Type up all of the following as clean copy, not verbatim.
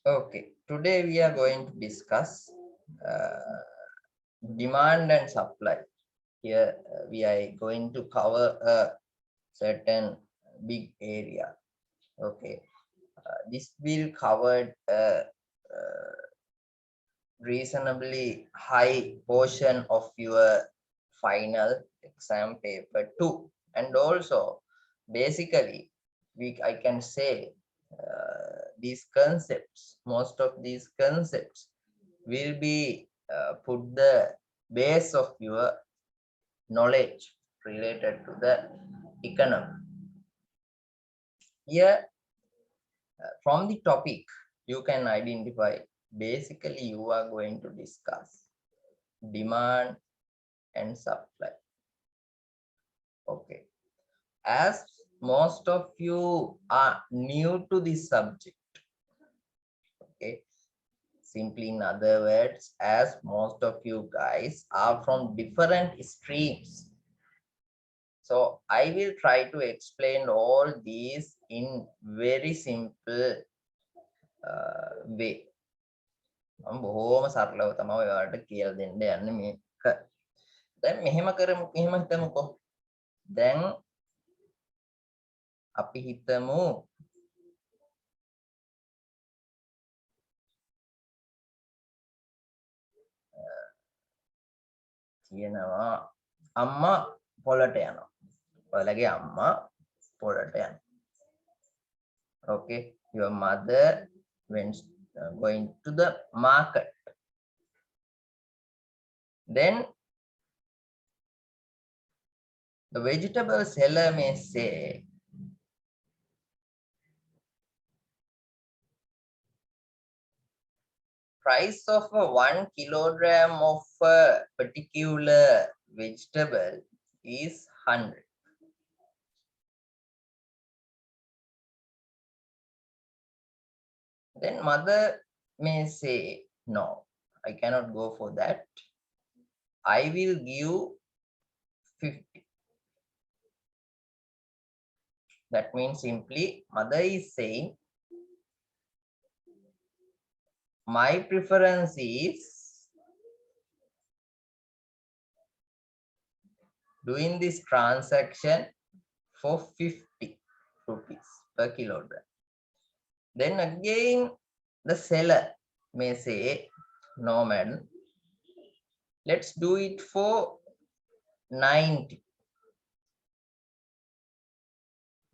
Okay, today we are going to discuss demand and supply. Here we are going to cover a certain big area. Okay, this will cover a reasonably high portion of your final exam paper too, and also basically I can say these concepts, most of these concepts will be put the base of your knowledge related to the economy. Here, from the topic, you can identify, basically you are going to discuss demand and supply. Okay. As most of you are new to this subject, okay, simply in other words, as most of you guys are from different streams, so I will try to explain all these in very simple way. මම බොහෝම සරලව තමයි ඔයාලට කියලා දෙන්න යන්නේ මේක. දැන් මෙහෙම කරමු, මෙහෙම හිතමුකෝ. දැන් අපි හිතමු කියනවා අම්මා පොළට යනවා. ඔයාලගේ අම්මා පොළට යනවා. Okay, your mother went going to the market. Then the vegetable seller may say, price of a 1 kilogram of a particular vegetable is 100. Then mother may say, no, I cannot go for that. I will give 50. That means simply mother is saying, my preference is doing this transaction for 50 rupees per kilogram. Then again, the seller may say, no man, let's do it for 90.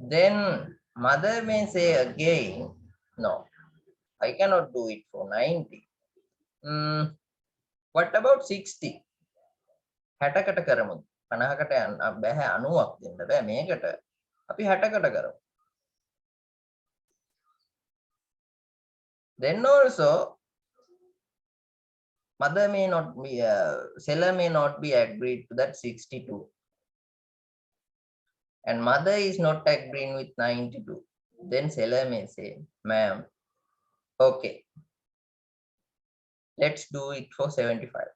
Then mother may say again, no, I cannot do it for 90. What about 60? 60කට කරමු. 50කට බෑ 90ක් දෙන්න බෑ මේකට. අපි 60කට කරමු. Then also mother may not be seller may not be agreed to that 62. And mother is not agreeing with 92. Then seller may say, ma'am, okay, let's do it for 75.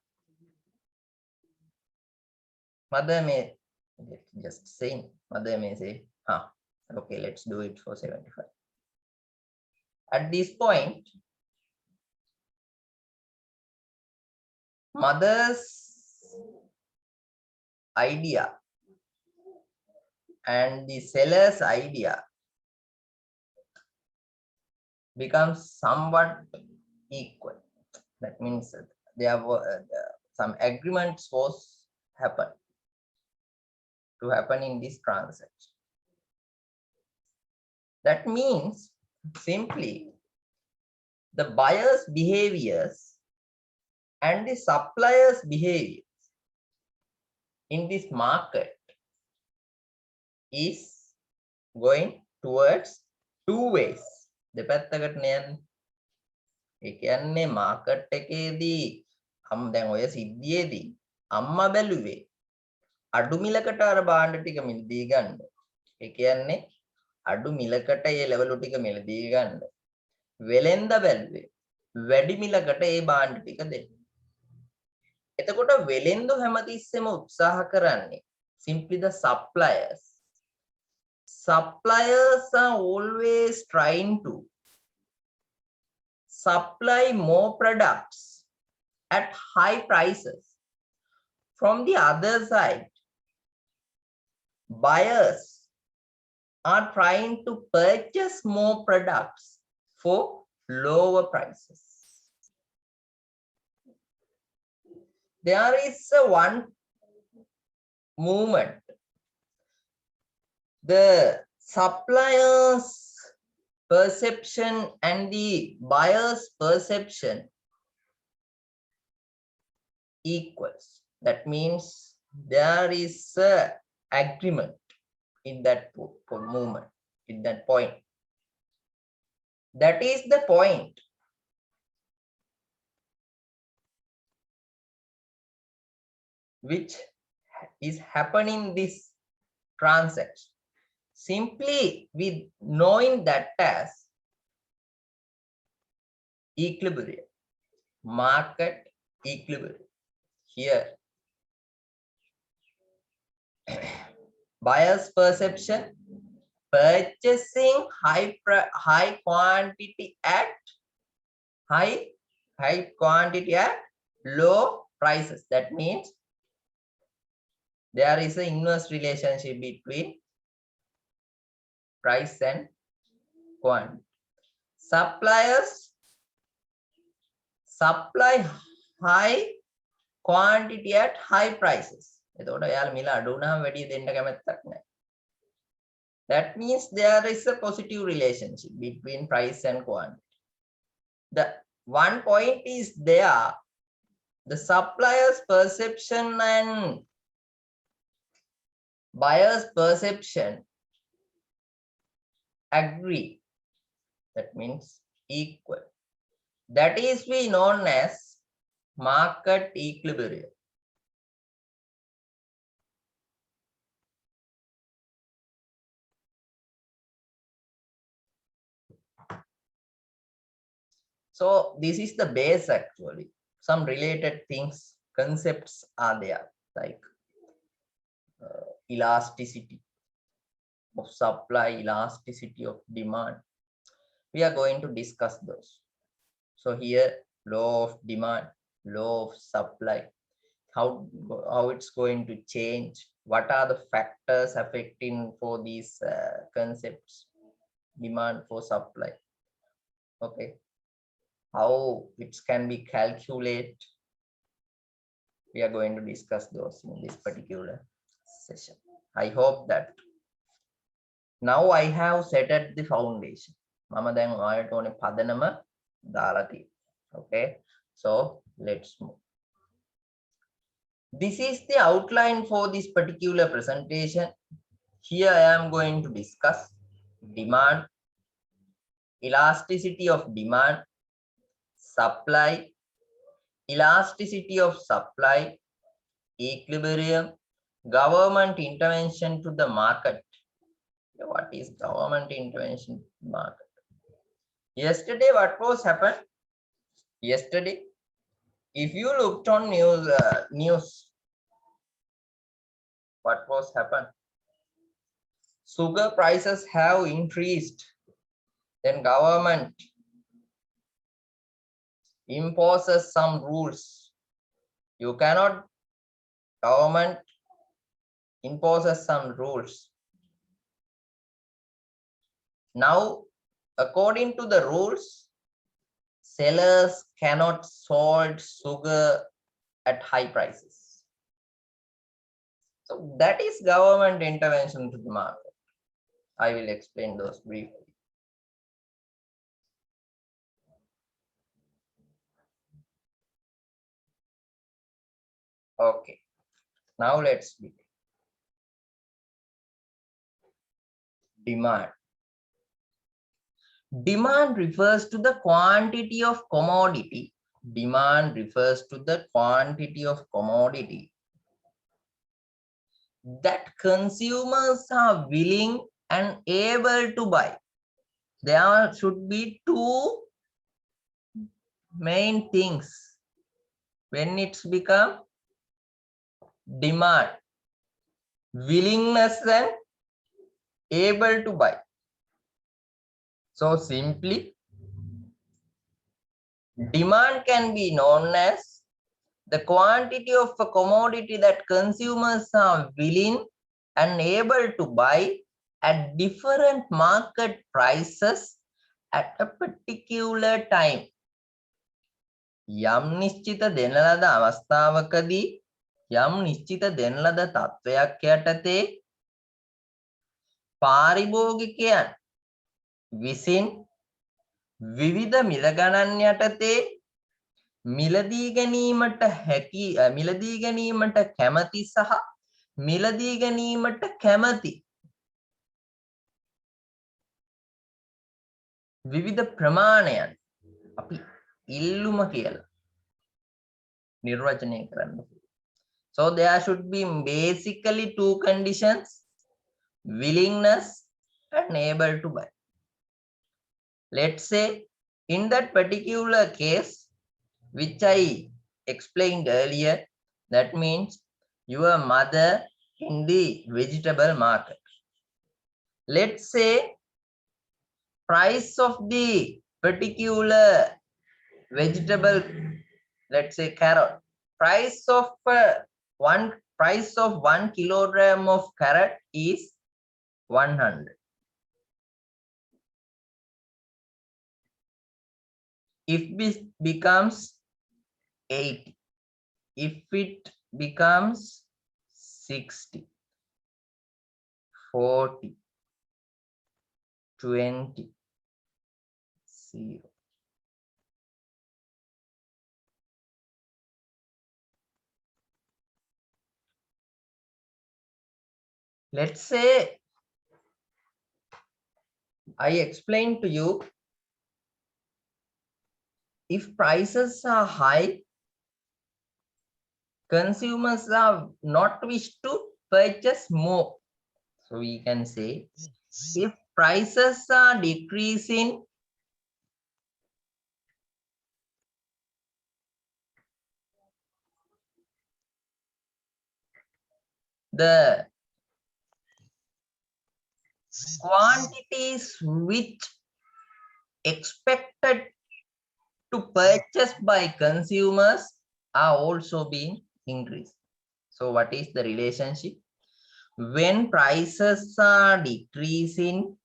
Mother may just say, mother may say, okay, let's do it for 75. At this point, mother's idea and the seller's idea becomes somewhat equal. That means there were some agreements was happen in this transaction. That means simply the buyer's behaviors and the supplier's behaviors in this market is going towards two ways. දෙපැත්තකට නෑනේ. ඒ කියන්නේ market එකේදී දැන් ඔය සිද්ධියේදී අම්මා බැලුවේ අඩු මිලකට අර භාණ්ඩ ටික මිලදී ගන්න. ඒ කියන්නේ අඩු මිලකට ඒ ලෙවල් ටික මිලදී ගන්න. වෙලෙන්ද බැලුවේ වැඩි මිලකට ඒ භාණ්ඩ ටික දෙන්න. එතකොට වෙලෙන්ද හැමතිස්සෙම උත්සාහ කරන්නේ simply the suppliers. Suppliers are always trying to supply more products at high prices. From the other side, buyers are trying to purchase more products for lower prices. There is one movement. The supplier's perception and the buyer's perception equals. That means there is a agreement in that movement, in that point. That is the point which is happening this transaction. Simply with knowing that as equilibrium, market equilibrium. Here, buyer's perception, purchasing high quantity at high quantity at low prices. That means there is an inverse relationship between price and quantity. Suppliers supply high quantity at high prices. That means there is a positive relationship between price and quantity. The one point is there, the supplier's perception and buyer's perception agree. That means equal. That is we known as market equilibrium. So this is the base actually. Some related things, concepts are there like elasticity of supply, elasticity of demand. We are going to discuss those. So here, law of demand, law of supply, how it's going to change, what are the factors affecting for these concepts, demand for supply, okay, how it can be calculated. We are going to discuss those in this particular session. I hope that now I have set at the foundation. Okay, so let's move. This is the outline for this particular presentation. Here I am going to discuss demand, elasticity of demand, supply, elasticity of supply, equilibrium, government intervention to the market. What is government intervention to the market? Yesterday, what was happened? Yesterday, if you looked on news, what was happened? Sugar prices have increased. Then government imposes some rules. You cannot, government imposes some rules. Now, according to the rules, sellers cannot sell sugar at high prices. So that is government intervention to the market. I will explain those briefly. Okay, now let's begin. Demand. Demand refers to the quantity of commodity. Demand refers to the quantity of commodity that consumers are willing and able to buy. There should be two main things when it's become demand: willingness and able to buy. So simply, Demand can be known as the quantity of a commodity that consumers are willing and able to buy at different market prices at a particular time. යම් නිශ්චිත දෙන ලද අවස්ථාවකදී යම් නිශ්චිත දෙන ලද තත්වයක් යටතේ පාරිභෝගිකයන් විසින් විවිධ මිල ගණන් යටතේ මිලදී ගැනීමට කැමැති සහ මිලදී ගැනීමට කැමැති විවිධ ප්‍රමාණයන් අපි ඉල්ලුම කියලා නිර්වචනය කරන්න. So there should be basically two conditions: willingness and able to buy. Let's say in that particular case which I explained earlier, that means your mother in the vegetable market. Let's say price of the particular vegetable, let's say carrot, price of 1 kilogram of carrot is 100. If this becomes 80, if it becomes 60, 40, 20, 0. Let's say I explained to you, if prices are high, consumers are not wish to purchase more. So we can say if prices are decreasing, the quantities which expected to purchase by consumers are also being increased. So what is the relationship? When prices are decreasing,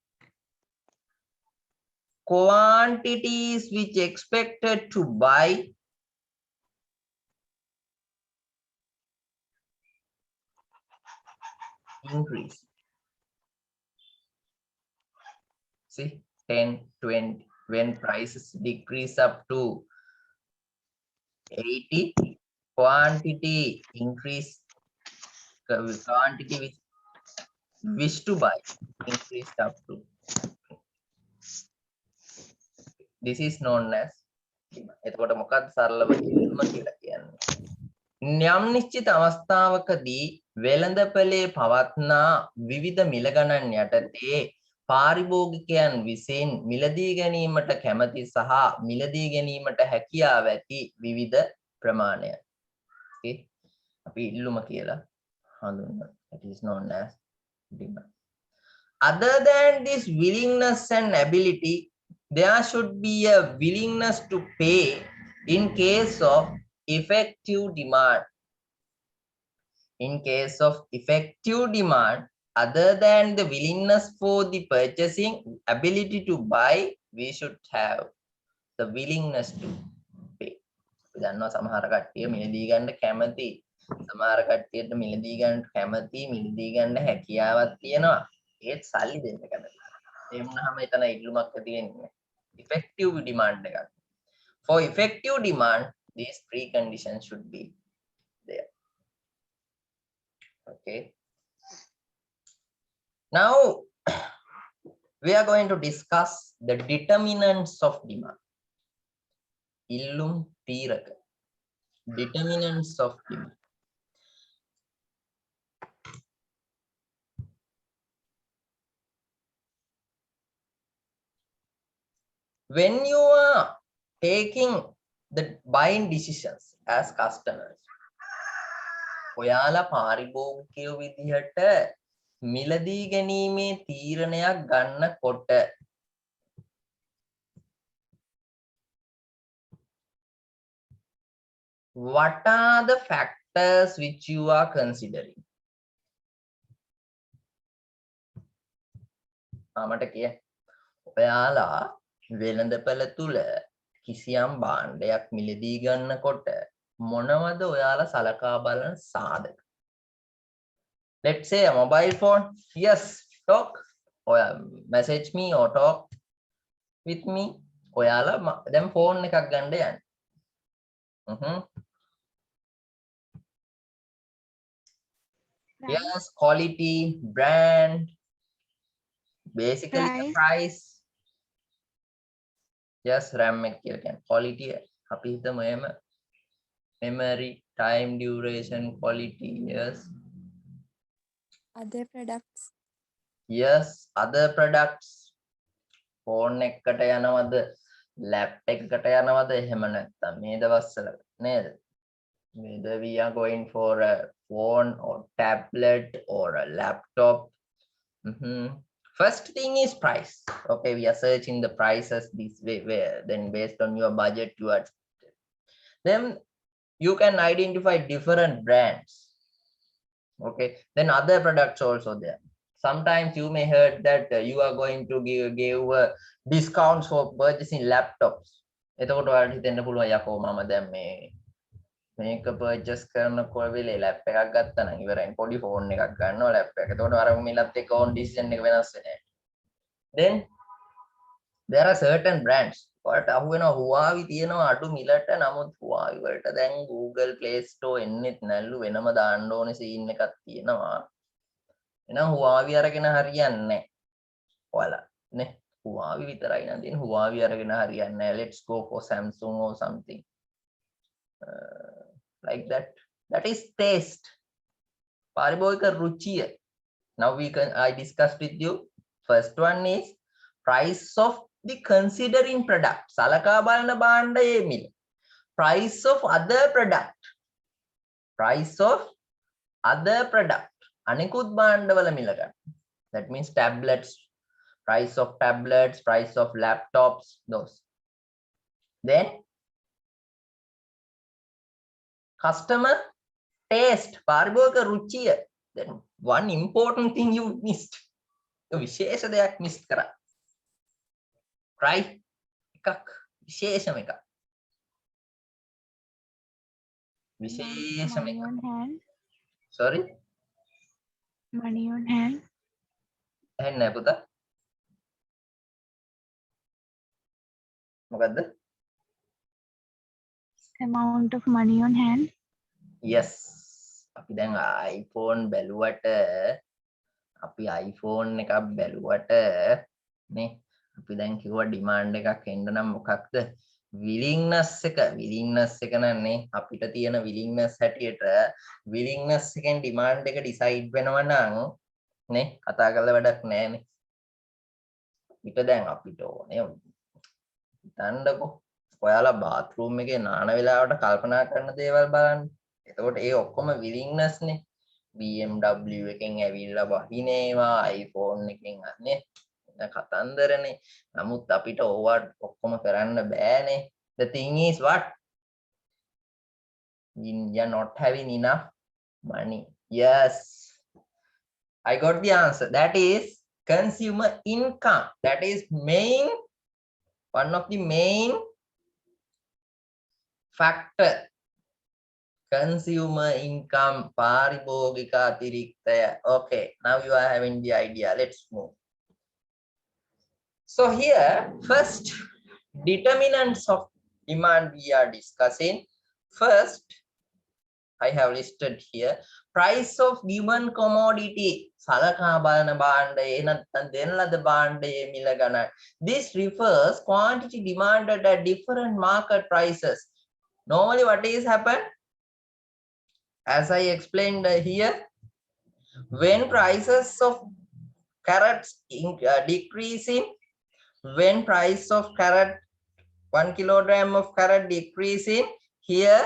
quantities which expected to buy increase. See, 10, 20. When prices decrease up to 80, quantity increase, quantity which wish to buy increased up to. This is known as එතකොට මොකක්ද සරලව ඉල්ලුම කියලා කියන්නේ. යම් නිශ්චිත අවස්ථාවකදී වෙළඳපළේ පවත්නා විවිධ මිල ගණන් යටතේ පාරිභෝගිකයන් විසින් මිලදී ගැනීමට කැමැති සහ මිලදී ගැනීමට හැකියාව ඇති විවිධ ප්‍රමාණය. Okay, අපි ඉල්ලුම කියලා හඳුන්වනවා. It is known as demand. Other than this willingness and ability, there should be a willingness to pay in case of effective demand. In case of effective demand, other than the willingness for the purchasing, ability to buy, we should have the willingness to pay. දන්නවා සමහර කට්ටිය මිලදී ගන්න කැමති, සමහර කට්ටියට මිලදී ගන්න කැමති, මිලදී ගන්න හැකියාවක් තියෙනවා, ඒත් සල්ලි දෙන්න කැමති. ඒ වුණාම එතන ඉල්ලුමක් තියෙන්නේ. Effective demand එකක්. For effective demand, these three conditions should be there. Okay. Now we are going to discuss the determinants of demand. Illum tiraka. Determinants of demand. When you are taking the buying decisions as customers, ඔයාලා පාරිභෝගිකයෝ විදිහට මිලදී ගැනීමේ තීරණයක් ගන්නකොට What are the factors which you are considering? මට කිය ඔයාලා වෙළඳපළ තුල කිසියම් භාණ්ඩයක් මිලදී ගන්නකොට මොනවද ඔයාලා සලකා බලන සාධක? Let's say a mobile phone. Yes, talk or message me or talk with me. ඔයාලා දැන් phone එකක් ගන්න යන්නේ. Yes, quality, brand, basically the price. Yes, RAM එක කියලා කියන්නේ quality. අපි හිතමු එහෙම memory, time, duration, quality. Yes. Other products. Yes, other products. Phone එකකට යනවද, lap එකකට යනවද, එහෙම නැත්නම් මේ දවස්වල නේද? Whether we are going for a phone or tablet or a laptop. First thing is price. Okay, we are searching the prices this way. Then based on your budget, then you can identify different brands. Okay, then other products also there. Sometimes you may heard that you are going to give discounts for purchasing laptops. එතකොට ඔයාලට හිතෙන්න පුළුවන් යකෝ මම දැන් මේක purchase කරනකොට වෙලේ lap එකක් ගත්තා නම් ඉවරයි. පොඩි phone එකක් ගන්නවා lap එක. එතකොට අර මිලත් එක්ක on decision එක වෙනස් වෙන්නේ. Then there are certain brands. ඔයාලට අහු වෙනවා Huawei තියෙනවා අඩු මිලට. නමුත් Huawei වලට දැන් Google Play Store එන්නෙත් නැල්ලු වෙනම දාන්න ඕනේ scene එකක් තියෙනවා. එහෙනම් Huawei අරගෙන හරියන්නේ නැහැ. ඔයාලා නේ Huawei විතරයි නම් තියෙන Huawei අරගෙන හරියන්නේ නැහැ. Let's go for Samsung or something. Like that. That is taste. පාරිභෝගික රුචිය. Now I discussed with you. First one is price of the considering product. සලකා බලන භාණ්ඩයේ මිල. Price of other product. Price of other product. අනිකුත් භාණ්ඩවල මිල ගන්න. That means tablets. Price of tablets. Price of laptops. Those. Then customer taste. පාරිභෝගික රුචිය. Then one important thing you missed. විශේෂ දෙයක් miss කරා. Try එකක් විශේෂම එකක්. විශේෂම එකක්. Sorry? Money on hand. ඇහෙන්නේ නැහැ පුතා. මොකද්ද? Amount of money on hand. Yes. අපි දැන් iPhone බැලුවට අපි iPhone එකක් බැලුවට නේ අපි දැන් කිව්වා demand එකක් එන්න නම් මොකක්ද willingness එක නම් නේ අපිට තියෙන willingness හැටියට willingness එකෙන් demand එක decide වෙනවා නම් නේ කතා කරලා වැඩක් නැහැ නේ ඊට දැන් අපිට ඕනේ හිතන්නකෝ ඔයාලා bathroom එකේ නාන වෙලාවට කල්පනා කරන දේවල් බලන්න එතකොට ඒ ඔක්කොම willingness නේ BMW එකෙන් ඇවිල්ලා වහිනේවා iPhone එකෙන් අනේ කතන්දරනේ නමුත් අපිට ඕවා ඔක්කොම කරන්න බෑනේ the thing is what you're not having enough money yes I got the answer that is consumer income that is one of the main factor consumer income පාරිභෝගික අතිරික්තය okay now you are having the idea let's move so here first determinants of demand we are discussing first I have listed here price of given commodity සලකා බලන භාණ්ඩයේ නැත්නම් දෙන ලද භාණ්ඩයේ මිල ගණන this refers quantity demanded at different market prices normally what is happen as I explained here, when prices of carrots decreasing, when price of carrot 1 kilogram of carrot decreasing, here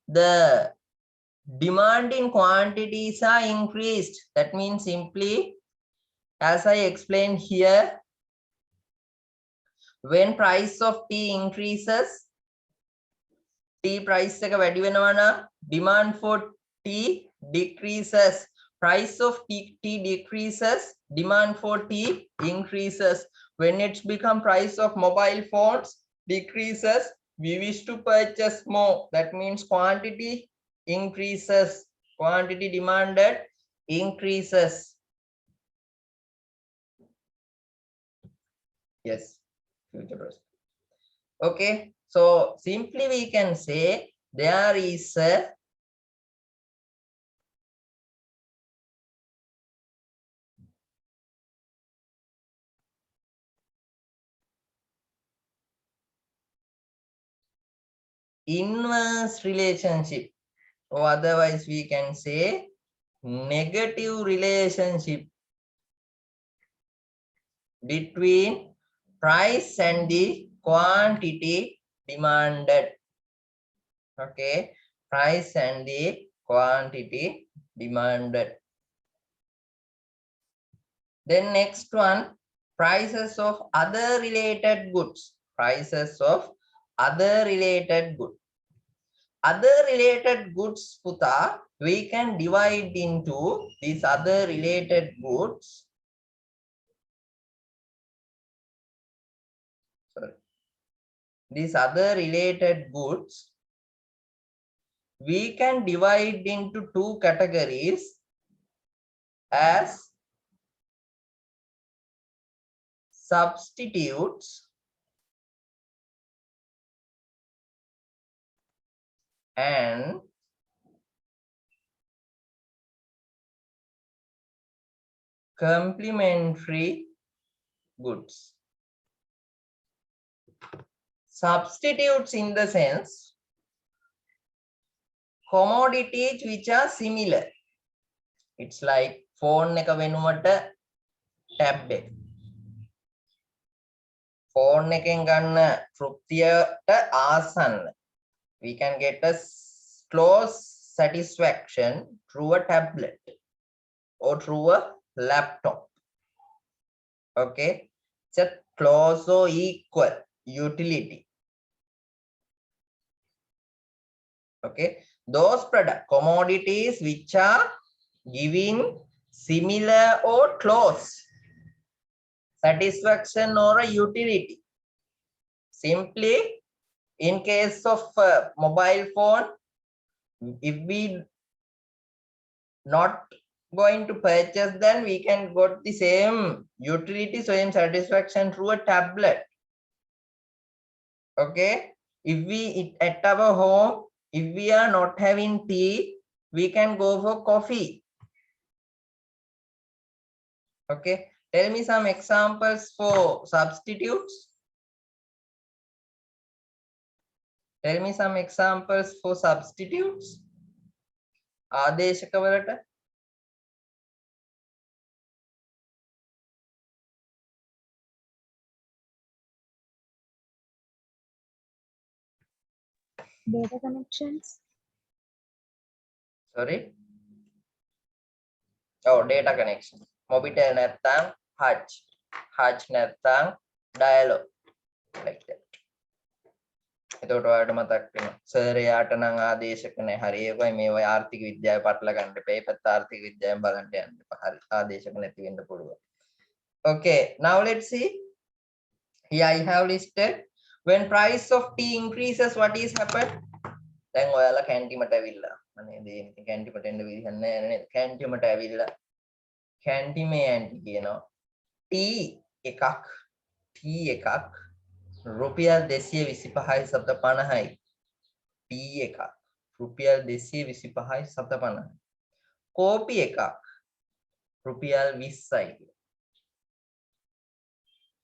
the demand in quantities are increased. That means simply, as I explained here, when price of tea increases, tea price එක වැඩි වෙනවා නම් demand for tea decreases. Price of tea decreases, demand for tea increases. When it's become price of mobile phones decreases, we wish to purchase more. That means quantity increases. Quantity demanded increases. Yes, future prospect. Okay, so simply we can say there is a inverse relationship, or otherwise we can say negative relationship between price and the quantity demanded. Okay, price and the quantity demanded. Then next one, prices of other related goods. Prices of other related goods. Other related goods, Puta, we can divide into these other related goods. Sorry. These other related goods, we can divide into two categories as substitutes and complementary goods. Substitutes in the sense commodities which are similar. It's like phone එක වෙනුවට tab එක. Phone එකෙන් ගන්න තෘප්තියට ආසන්න. We can get a close satisfaction through a tablet or through a laptop. Okay, it's a close or equal utility. Okay, those product commodities which are giving similar or close satisfaction or a utility. Simply in case of mobile phone, if we not going to purchase, then we can get the same utility, same satisfaction through a tablet. Okay, if we at our home, if we are not having tea, we can go for coffee. Okay, tell me some examples for substitutes. Tell me some examples for substitutes. ආදේශක වලට Data connections. sorry, oh, data connection. Mobitel නැත්තම් hutch නැත්තම් dialog, like that. එතකොට ඔයාලට මතක් වෙනවා sir එයාට නම් ආදේශක නැහැ. හරි, ඒකයි මේවයි ආර්ථික විද්‍යාවේ පටල ගන්න එපා. ඒ පැත්ත ආර්ථික විද්‍යාවෙන් බලන්න යන්න එපා. හරි, ආදේශක නැති වෙන්න පුළුවන්. Okay, now let's see. Here I have listed when price of tea increases, what is happen? දැන් ඔයාලා කැන්ටිමට ඇවිල්ලා අනේ දේ ඉතින් කැන්ටිමට එන්න විදිහක් නැහැ නේද? කැන්ටිමට ඇවිල්ලා කැන්ටිමේ ඇන්ටි කියනවා ටී එකක් රුපියල් 225යි 750යි. ටී එකක් රුපියල් 225යි 750යි. කෝපි එකක් රුපියල් 20යි.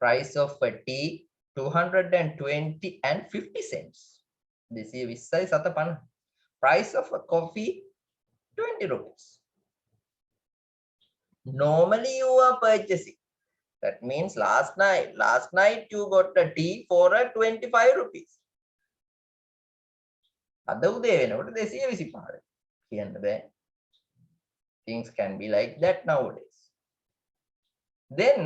Price of a tea 220 and 50 cents. 220යි 750. Price of a coffee 20 rupees. Normally you are purchasing. That means last night you got a tea for a 25 rupees. අද උදේ වෙනකොට 225. කියන්න බෑ. Things can be like that nowadays. Then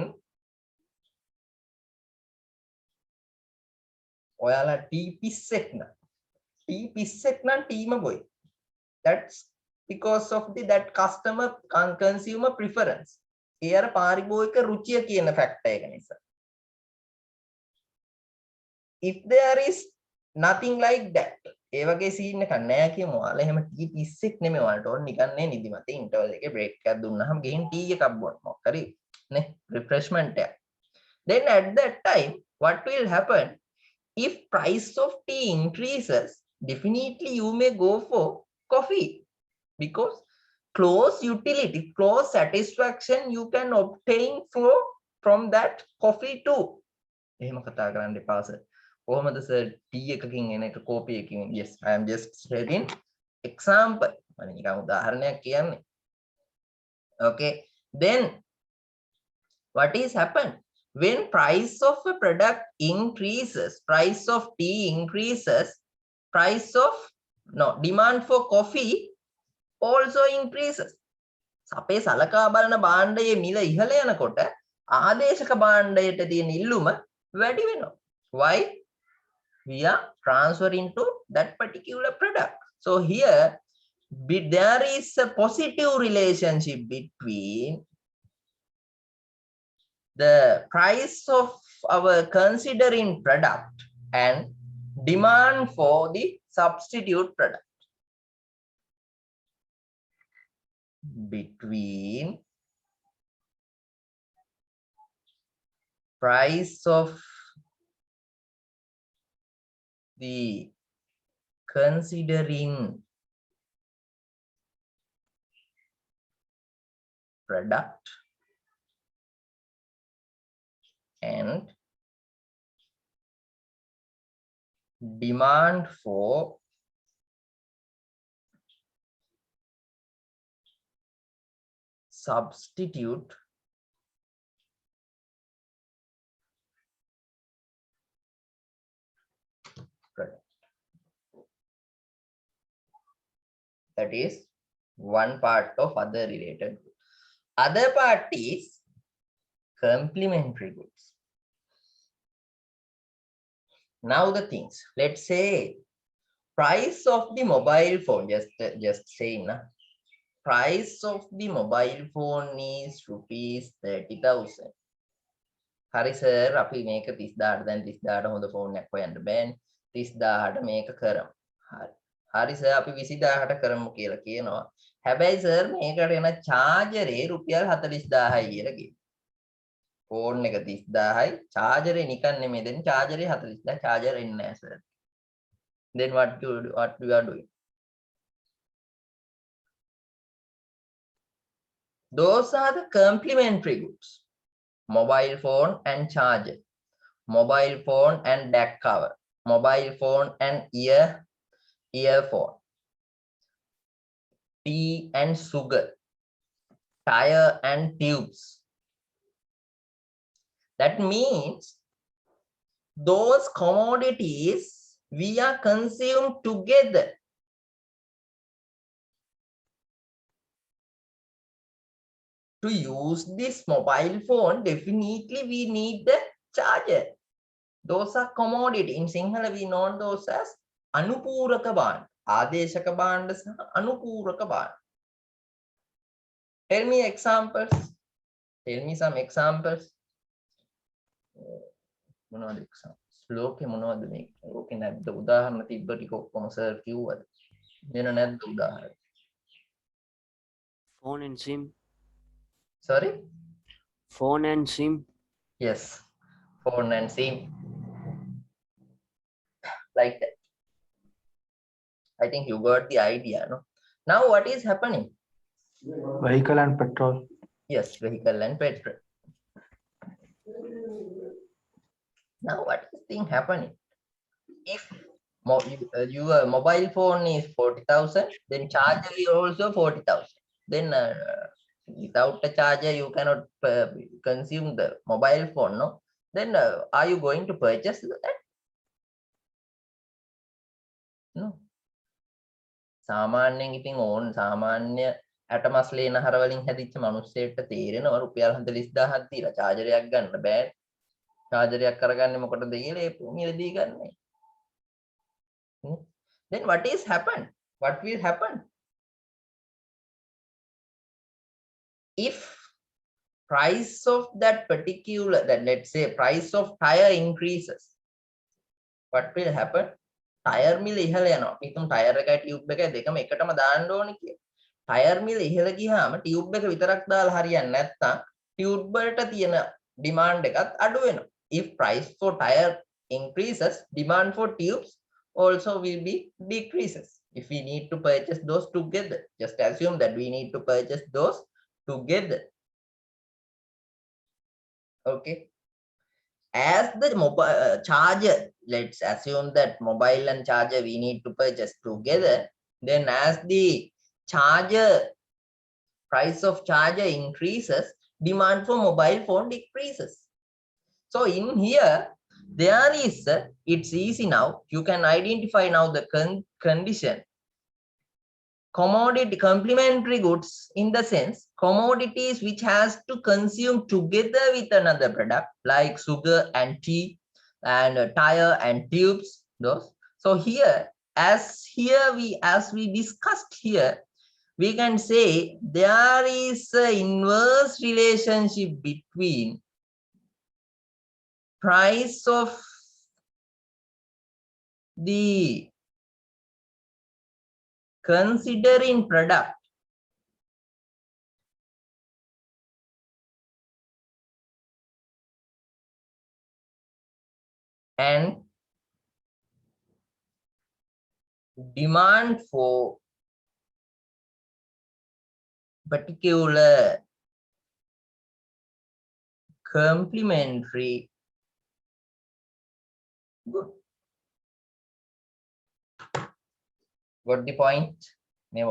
ඔයාලා T පිස්සෙක් නම් tea pissek nan tea ma boy. That's because of that customer consumer preference. ඒ අර පාරිභෝගික රුචිය කියන factor එක නිසා. If there is nothing like that, ඒ වගේ scene එකක් නැහැ කියමු. ඔයාලා එහෙම tea pissek නෙමෙයි ඔයාලට ඕන නිකන් නේ නිදිමතේ interval එකේ break එකක් දුන්නාම ගිහින් tea එකක් බොන්න. මොකක් හරි නේ refreshment එක. Then at that time what will happen? If price of tea increases, definitely you may go for coffee, because close utility, close satisfaction you can obtain from that coffee too. එහෙම කතා කරන්න එපා sir. කොහොමද sir tea එකකින් එන එක කෝපි එකකින්? Yes, I am just sharing example. මම නිකන් උදාහරණයක් කියන්නේ. Okay, then what is happened? When price of a product increases, price of tea increases, price of demand for coffee also increases. අපේ සලකා බලන භාණ්ඩයේ මිල ඉහළ යනකොට ආදේශක භාණ්ඩයට තියෙන ඉල්ලුම වැඩි වෙනවා. Why? We are transferring to that particular product. So here there is a positive relationship between the price of our considering product and demand for the substitute product. Between price of the considering product and demand for substitute product. That is one part of other related goods. Other part is complementary goods. Now the things, let's say price of the mobile phone, just saying price of the mobile phone is rupees 30,000. හරි sir අපි මේක 30000ට දැන් 30000ට හොඳ phone එකක් හොයන්න බෑනේ 30000ට මේක කරමු. හරි සර් අපි 20000ට කරමු කියලා කියනවා. හැබැයි සර් මේකට එන චාර්ජරේ රුපියල් 40000යි කියලා කියනවා. ෆෝන් එක 30000යි චාර්ජරේ නිකන් නෙමෙයි දෙන්නේ චාර්ජරේ 40000 චාර්ජර් එන්නේ නැහැ sir. Then what you are doing? Those are the complementary goods. Mobile phone and charger, mobile phone and back cover, mobile phone and earphone, tea and sugar, tire and tubes. That means those commodities we are consumed together. To use this mobile phone, definitely we need the charger. Those are commodity. In Sinhala, we know those as Anupuraka band. Adeshaka band is Anupuraka band. Tell me examples. Tell me some examples. මොනවද examples? ලෝකේ මොනවද මේ? ඕකේ නැද්ද උදාහරණ තිබ්බ ටික ඔක්කොම sir කිව්වද? වෙන නැද්ද උදාහරණ? Phone and SIM. Sorry? Phone and SIM. Yes. Phone and SIM. Like that. I think you got the idea, no? Now what is happening? Vehicle and petrol. Yes, vehicle and petrol. Now what is thing happening? If your mobile phone is 40,000, then charger is also 40,000. Then without a charger you cannot consume the mobile phone, no? Then are you going to purchase that? No. සාමාන්‍යයෙන් ඉතින් ඕන් සාමාන්‍ය ඇටමස්ලේ නහර වලින් හැදිච්ච මිනිස්සෙට තේරෙනවා රුපියල් 40000ක් දීලා චාර්ජරයක් ගන්න බෑ. චාර්ජරයක් කරගන්නේ මොකටද කියලා ඒ මිලදී ගන්නනේ. then what is happen? What will happen? If price of that particular, that let's say price of tire increases, what will happen? Tire mill ඉහළ යනවා. හිතමු tire එකයි tube එකයි දෙකම එකටම දාන්න ඕනේ කියලා. Tire mill ඉහළ ගියාම tube එක විතරක් දාලා හරියන්නේ නැත්නම් tube වලට තියෙන demand එකත් අඩු වෙනවා. If price for tire increases, demand for tubes also will be decreases. If we need to purchase those together, just assume that we need to purchase those together. Okay. As the mobile charger, let's assume that mobile and charger we need to purchase together, then as the charger price of charger increases, demand for mobile phone decreases. So in here there is it's easy now, you can identify now the condition. Commodity complementary goods, in the sense commodities which has to consume together with another product like sugar and tea and tire and tubes, those. So here as we discussed here, we can say there is an inverse relationship between price of the considering product and demand for particular complementary good. Got the point? Now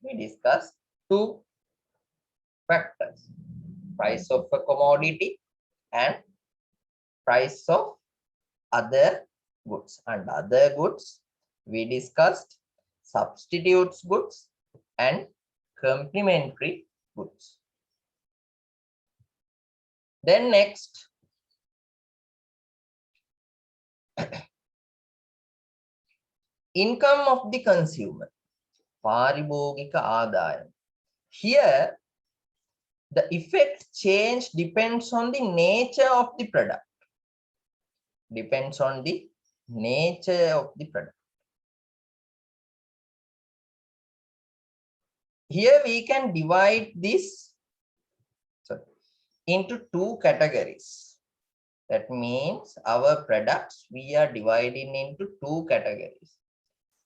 we discuss two factors: price of a commodity and price of other goods. And other goods we discussed substitutes goods and complementary goods. Then next, income of the consumer, පාරිභෝගික ආදායම. Here the effect change depends on the nature of the product. Depends on the nature of the product. Here we can divide this into two categories. That means our products we are dividing into two categories.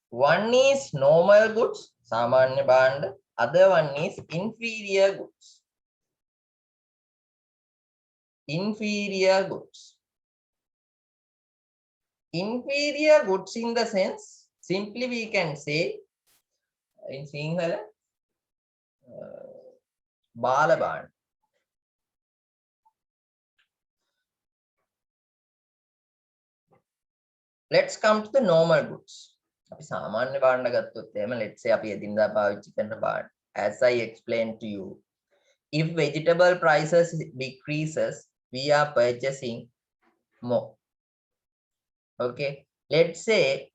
One is normal goods, samanya bhanda. Other one is inferior goods. Inferior goods. Inferior goods in the sense, simply we can say in Sinhala, bala bhanda. Let's come to the normal goods. අපි සාමාන්‍ය භාණ්ඩ ගත්තොත් එහෙම let's say අපි එදිනදා පාවිච්චි කරන භාණ්ඩ. As I explained to you, if vegetable prices decreases, we are purchasing more. Okay, let's say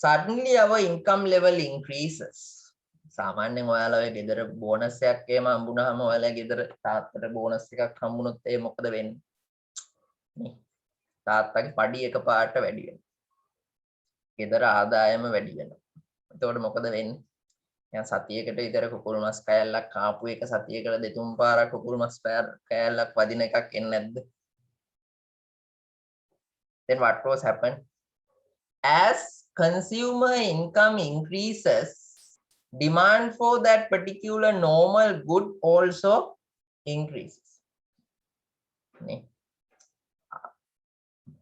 suddenly our income level increases. සාමාන්‍යයෙන් ඔයාලා ඔය ගෙදර බෝනස් එකක් එහෙම හම්බුනහම ඔයාලා ගෙදර තාත්තට බෝනස් එකක් හම්බුනොත් ඒ මොකද වෙන්නේ? නේ? තාත්තගේ පඩි එකපාරට වැඩි වෙනවා. ගෙදර ආදායම වැඩි වෙනවා. එතකොට මොකද වෙන්නේ? දැන් සතියකට විතර කුකුල් මස් කෑල්ලක් කාපු එක සතියකට දෙතුන් පාරක් කුකුල් මස් කෑල්ලක් වදින එකක් එන්නේ නැද්ද? Then what was happen? As consumer income increases, demand for that particular normal good also increases. නේ?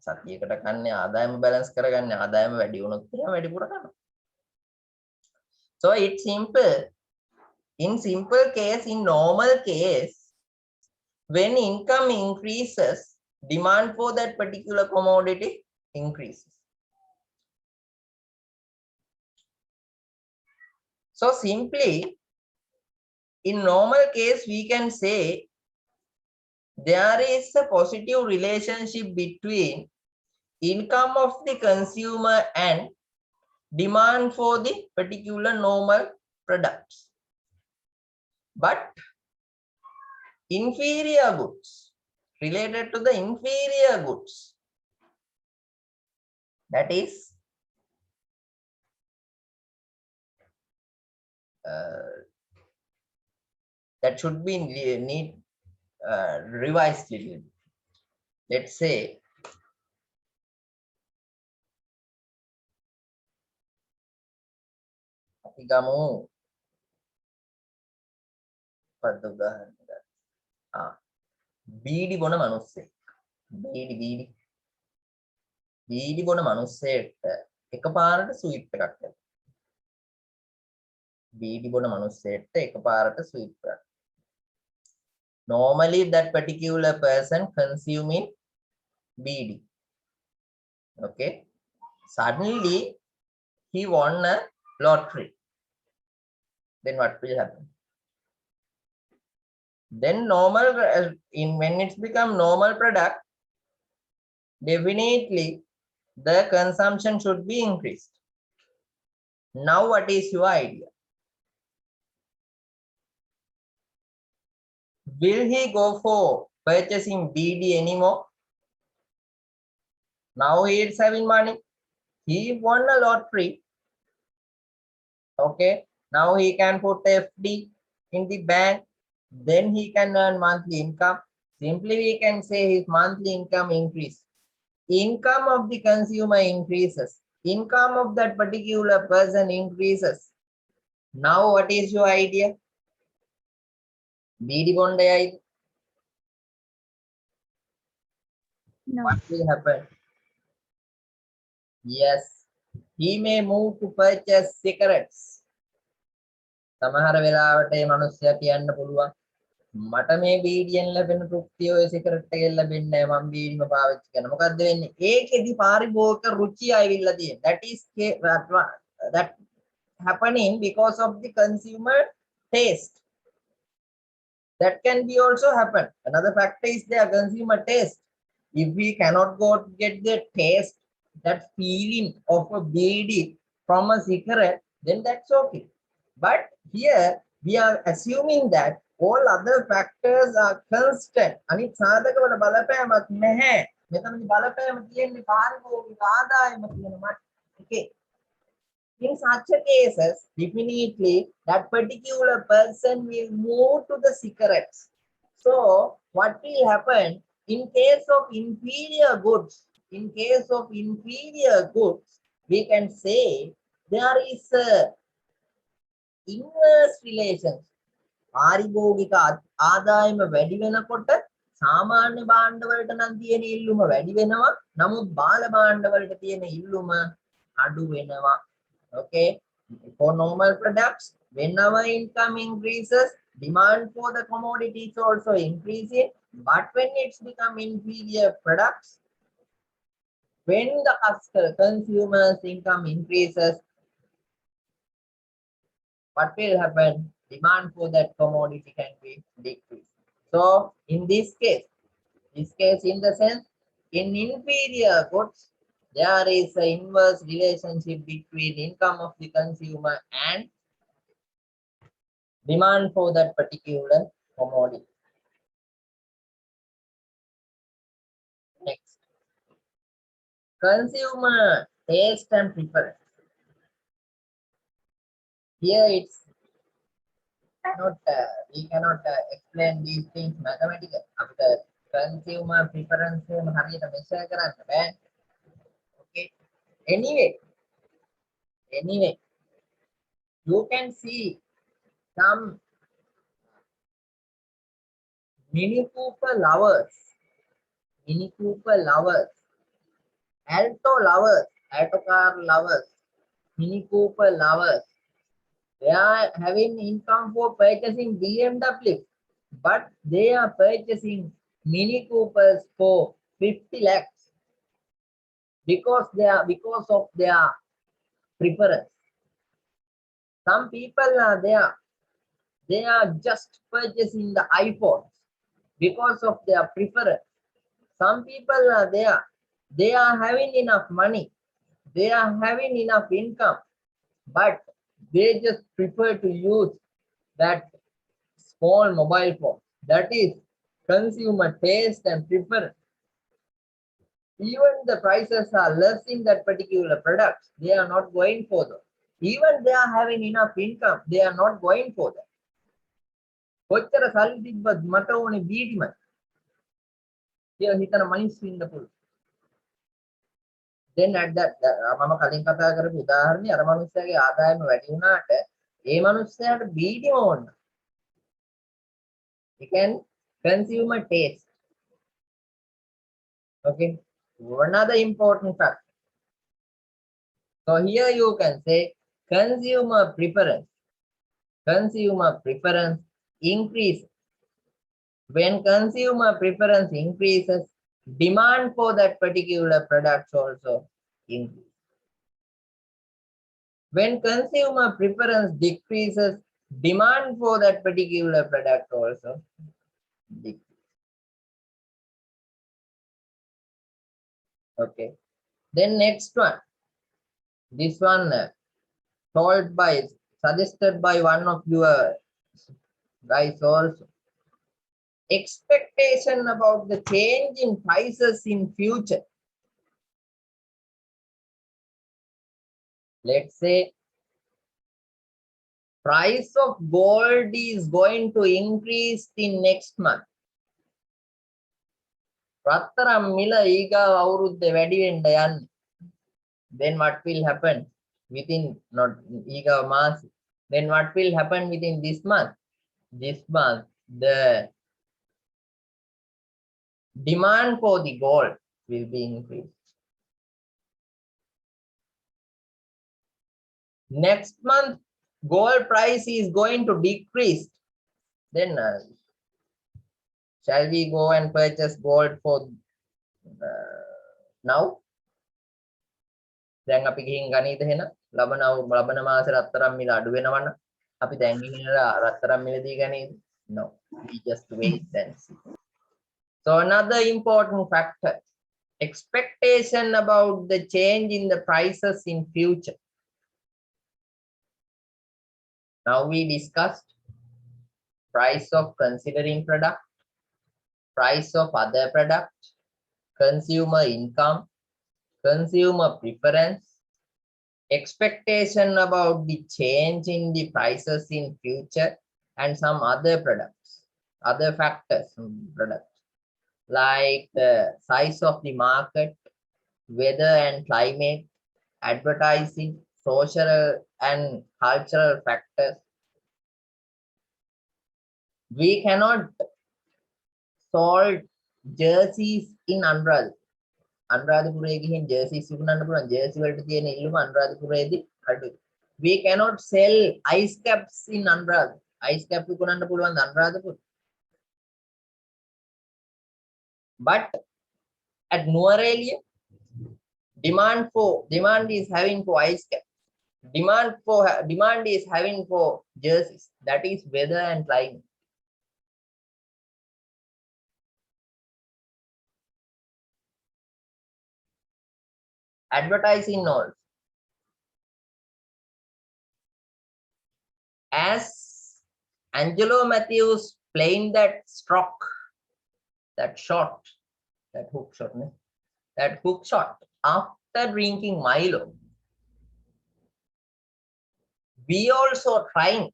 සතියකට කන්නේ ආදායම බැලන්ස් කරගන්නේ ආදායම වැඩි වුණොත් එහෙම වැඩිපුර කරනවා. So it's simple. In simple case, in normal case, when income increases, demand for that particular commodity increases. So simply, in normal case, we can say there is a positive relationship between income of the consumer and demand for the particular normal products. But inferior goods, related to the inferior goods, that is that should be revised little bit. Let's say අපි ගමු පද්ද උදාහරණයක්. බීඩි බොන මිනිස්සෙක්. බීඩි බොන මිනිස්සෙක්ට එකපාරට sweep එකක් දෙනවා. බීඩි බොන මිනිස්සෙක්ට එකපාරට ස්විප් එකක්. Normally that particular person consuming BD. Okay. Suddenly he won a lottery. Then what will happen? Then normal when it's become normal product, definitely the consumption should be increased. Now what is your idea? Will he go for purchasing BD anymore? Now he is having money. He won a lottery. Okay. Now he can put FD in the bank. Then he can earn monthly income. Simply we can say his monthly income increase. Income of the consumer increases. Income of that particular person increases. Now what is your idea? BD bond idea. No. What will happen? Yes, he may move to purchase cigarettes. සමහර වෙලාවට මේ මිනිස්සයා කියන්න පුළුවන් මට මේ බීඩියෙන් ලැබෙන තෘප්තිය ඔය සිගරට් එකෙන් ලැබෙන්නේ නැහැ මම බීඩිම පාවිච්චි කරනවා. මොකද්ද වෙන්නේ? ඒකෙදි පාරිභෝගික රුචිය ආවිල්ලා තියෙන. That happening because of the consumer taste. That can be also happen. Another factor is their consumer taste. If we cannot go to get the taste, that feeling of a BD from a cigarette, then that's okay. But here we are assuming that all other factors are constant. අනිත් සාධකවල බලපෑමක් නැහැ. මෙතනදි බලපෑම තියෙන්නේ පාරිභෝගික ආදායම කියන මට. Okay. In such a cases, definitely that particular person will move to the cigarettes. So what will happen in case of inferior goods? In case of inferior goods, we can say there is a inverse relations. පාරිභෝගික ආදායම වැඩි වෙනකොට සාමාන්‍ය භාණ්ඩ වලට නම් තියෙන ඉල්ලුම වැඩි වෙනවා. නමුත් බාල භාණ්ඩ වලට තියෙන ඉල්ලුම අඩු වෙනවා. Okay, for normal products, whenever income increases, demand for the commodities also increasing. But when it's become inferior products, when the consumer's income increases, what will happen? Demand for that commodity can be decreased. So in this case in the sense, in inferior goods, there is an inverse relationship between income of the consumer and demand for that particular commodity. Next, consumer taste and preference. Here it's not we cannot explain these things mathematically. After consumer preference හරියට measure කරන්න බෑ. Okay. Anyway, you can see some Mini Cooper lovers, Alto car lovers, Mini Cooper lovers. They are having income for purchasing BMW, but they are purchasing Mini Coopers for 50 lakhs because of their preference. Some people are there, they are just purchasing the iPhones because of their preference. Some people are there, They are having enough money. They are having enough income, but they just prefer to use that small mobile phone. That is consumer taste and preference. Even the prices are less in that particular product, they are not going for them. Even they are having enough income, they are not going for that. කොච්චර සල්ලි තිබ්බත් මට ඕනේ බීඩිමයි කියලා හිතන මිනිස්සු ඉන්න පුළුවන්. Then at that මම කලින් කතා කරපු උදාහරණේ අර මිනිස්සයාගේ ආදායම වැඩි වුණාට ඒ මිනිස්සයාට බීඩිම ඕන. Again, consumer taste. Okay, another important factor. So here you can say consumer preference. Consumer preference increases. When consumer preference increases, demand for that particular product also increases. When consumer preference decreases, demand for that particular product also decreases. Okay. Then next one. This one suggested by one of your guys also. Expectation about the change in prices in future. Let's say price of gold is going to increase in next month. රත්තරන් මිල ඊගාව අවුරුද්දේ වැඩි වෙන්න යන්නේ. Then what will happen within not ඊගාව මාස? Then what will happen within this month? This month the demand for the gold will be increased. Next month gold price is going to decrease. Then shall we go and purchase gold for now? දැන් අපි ගිහින් ගනීද එහෙනම් ලබන මාසේ රත්තරන් මිල අඩු වෙනවනම් අපි දැන් ගිහින් රත්තරන් මිල දී ගනීද? No, we just wait and see. So another important factor, expectation about the change in the prices in future. Now we discussed price of considering product, price of other product, consumer income, consumer preference, expectation about the change in the prices in future, and some other products, other factors products like the size of the market, weather and climate, advertising, social and cultural factors. We cannot sold jerseys in අනුරාධපුරයේ ගිහින් jerseys විකුණන්න පුළුවන්. jersey වලට තියෙන ඉල්ලුම අනුරාධපුරයේදී අඩුයි. We cannot sell ice caps in Anuradha. ice cap විකුණන්න පුළුවන් Anuradhapura. But at Nuwara demand is having for ice cap. Demand is having for jerseys. That is weather and climate. Advertising also. As Angelo Matthews playing that stroke, that hook shot after drinking Milo, we also trying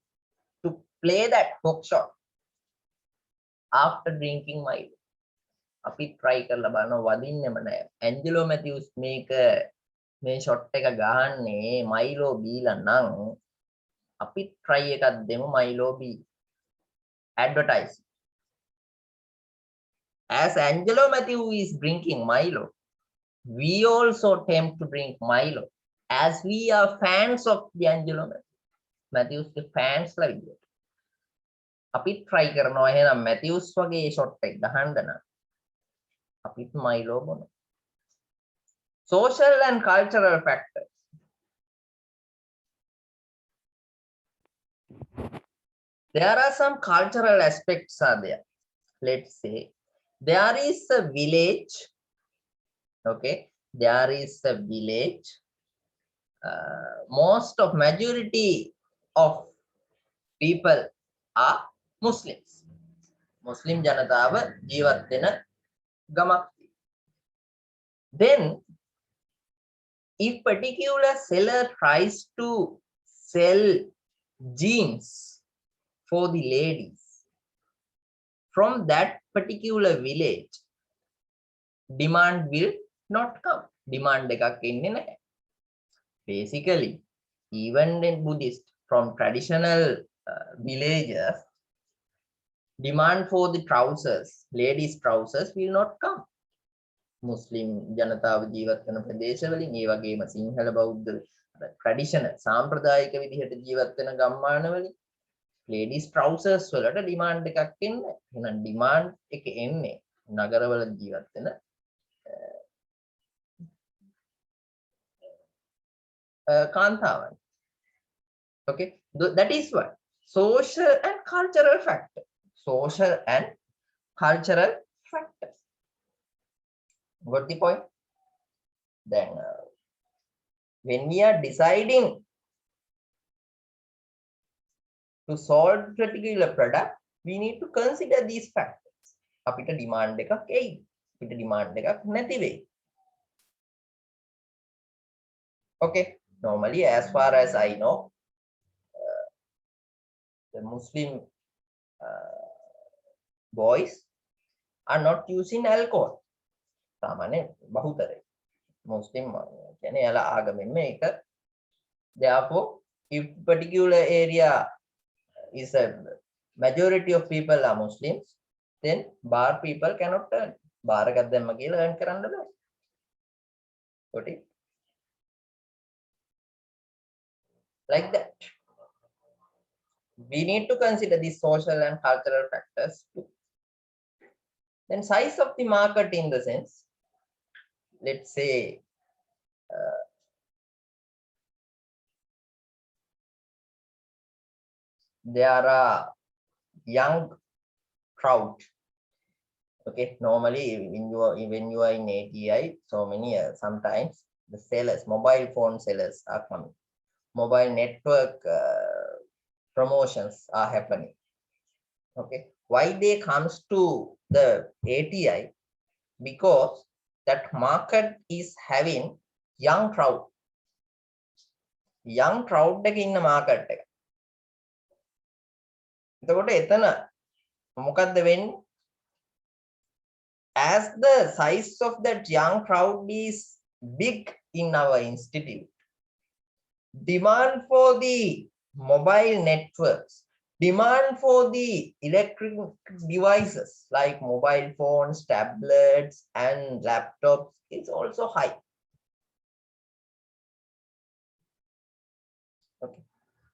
to play that hook shot after drinking Milo. අපි try කරලා බලනවා වදින්නෙම නැහැ. Angelo Mathews මේ shot එක ගහන්නේ Milo බීලා නම් අපි try එකක් දෙමු Milo B. Advertise. As Angelo Matthew is drinking Milo, we also attempt to drink Milo as we are fans of the Angelo Matthews fans ලා විදියට. අපි try කරනවා එහෙනම් Matthews වගේ shot එක ගහන්න නම් අපිත් Milo බොනවා. Social and cultural factors. There are some cultural aspects are there. Let's say there is a village Okay, there is a village. Majority of people are Muslims. Muslim ජනතාව ජීවත් වෙන ගමක්. Then, if particular seller tries to sell jeans for the ladies from that particular village, demand will not come. Demand එකක් එන්නේ නැහැ. Basically, even in Buddhist, from traditional villages, demand for the trousers, ladies' trousers, will not come. Muslim ජනතාව ජීවත් වෙන ප්‍රදේශවලින් ඒ වගේම සිංහල බෞද්ධ traditional සාම්ප්‍රදායික විදිහට ජීවත් වෙන ගම්මානවලින් ladies trousers වලට demand එකක් එන්නේ. එහෙනම් demand එක එන්නේ නගරවල ජීවත් වෙන කාන්තාවන්. Okay, that is what social and cultural factor. Social and cultural factors. Got the point? Then, when we are deciding to solve particular product, we need to consider these factors. අපිට demand එකක් එයි. අපිට demand එකක් නැති වෙයි. Okay, normally as far as I know, the Muslim boys are not using alcohol. සාමාන්‍ය බහුතරයි. Muslim කියන්නේ යාලා ආගමෙන් මේක. Therefore, if particular area is a majority of people are Muslims, then bar people cannot earn. Bar එකක් දැම්ම කියලා earn කරන්න බෑ. Got it? Like that. We need to consider these social and cultural factors too. Then size of the market in the sense, let's say there are young crowd. Okay, normally when you are in ATI, so many sometimes the sellers, mobile phone sellers are coming. Mobile network promotions are happening. Okay, why they comes to the ATI? Because that market is having young crowd. Young crowd එක ඉන්න market එක. එතකොට එතන මොකද්ද වෙන්නේ? As the size of that young crowd is big in our institute, demand for the mobile networks, demand for the electric devices like mobile phones, tablets, and laptops is also high. Okay.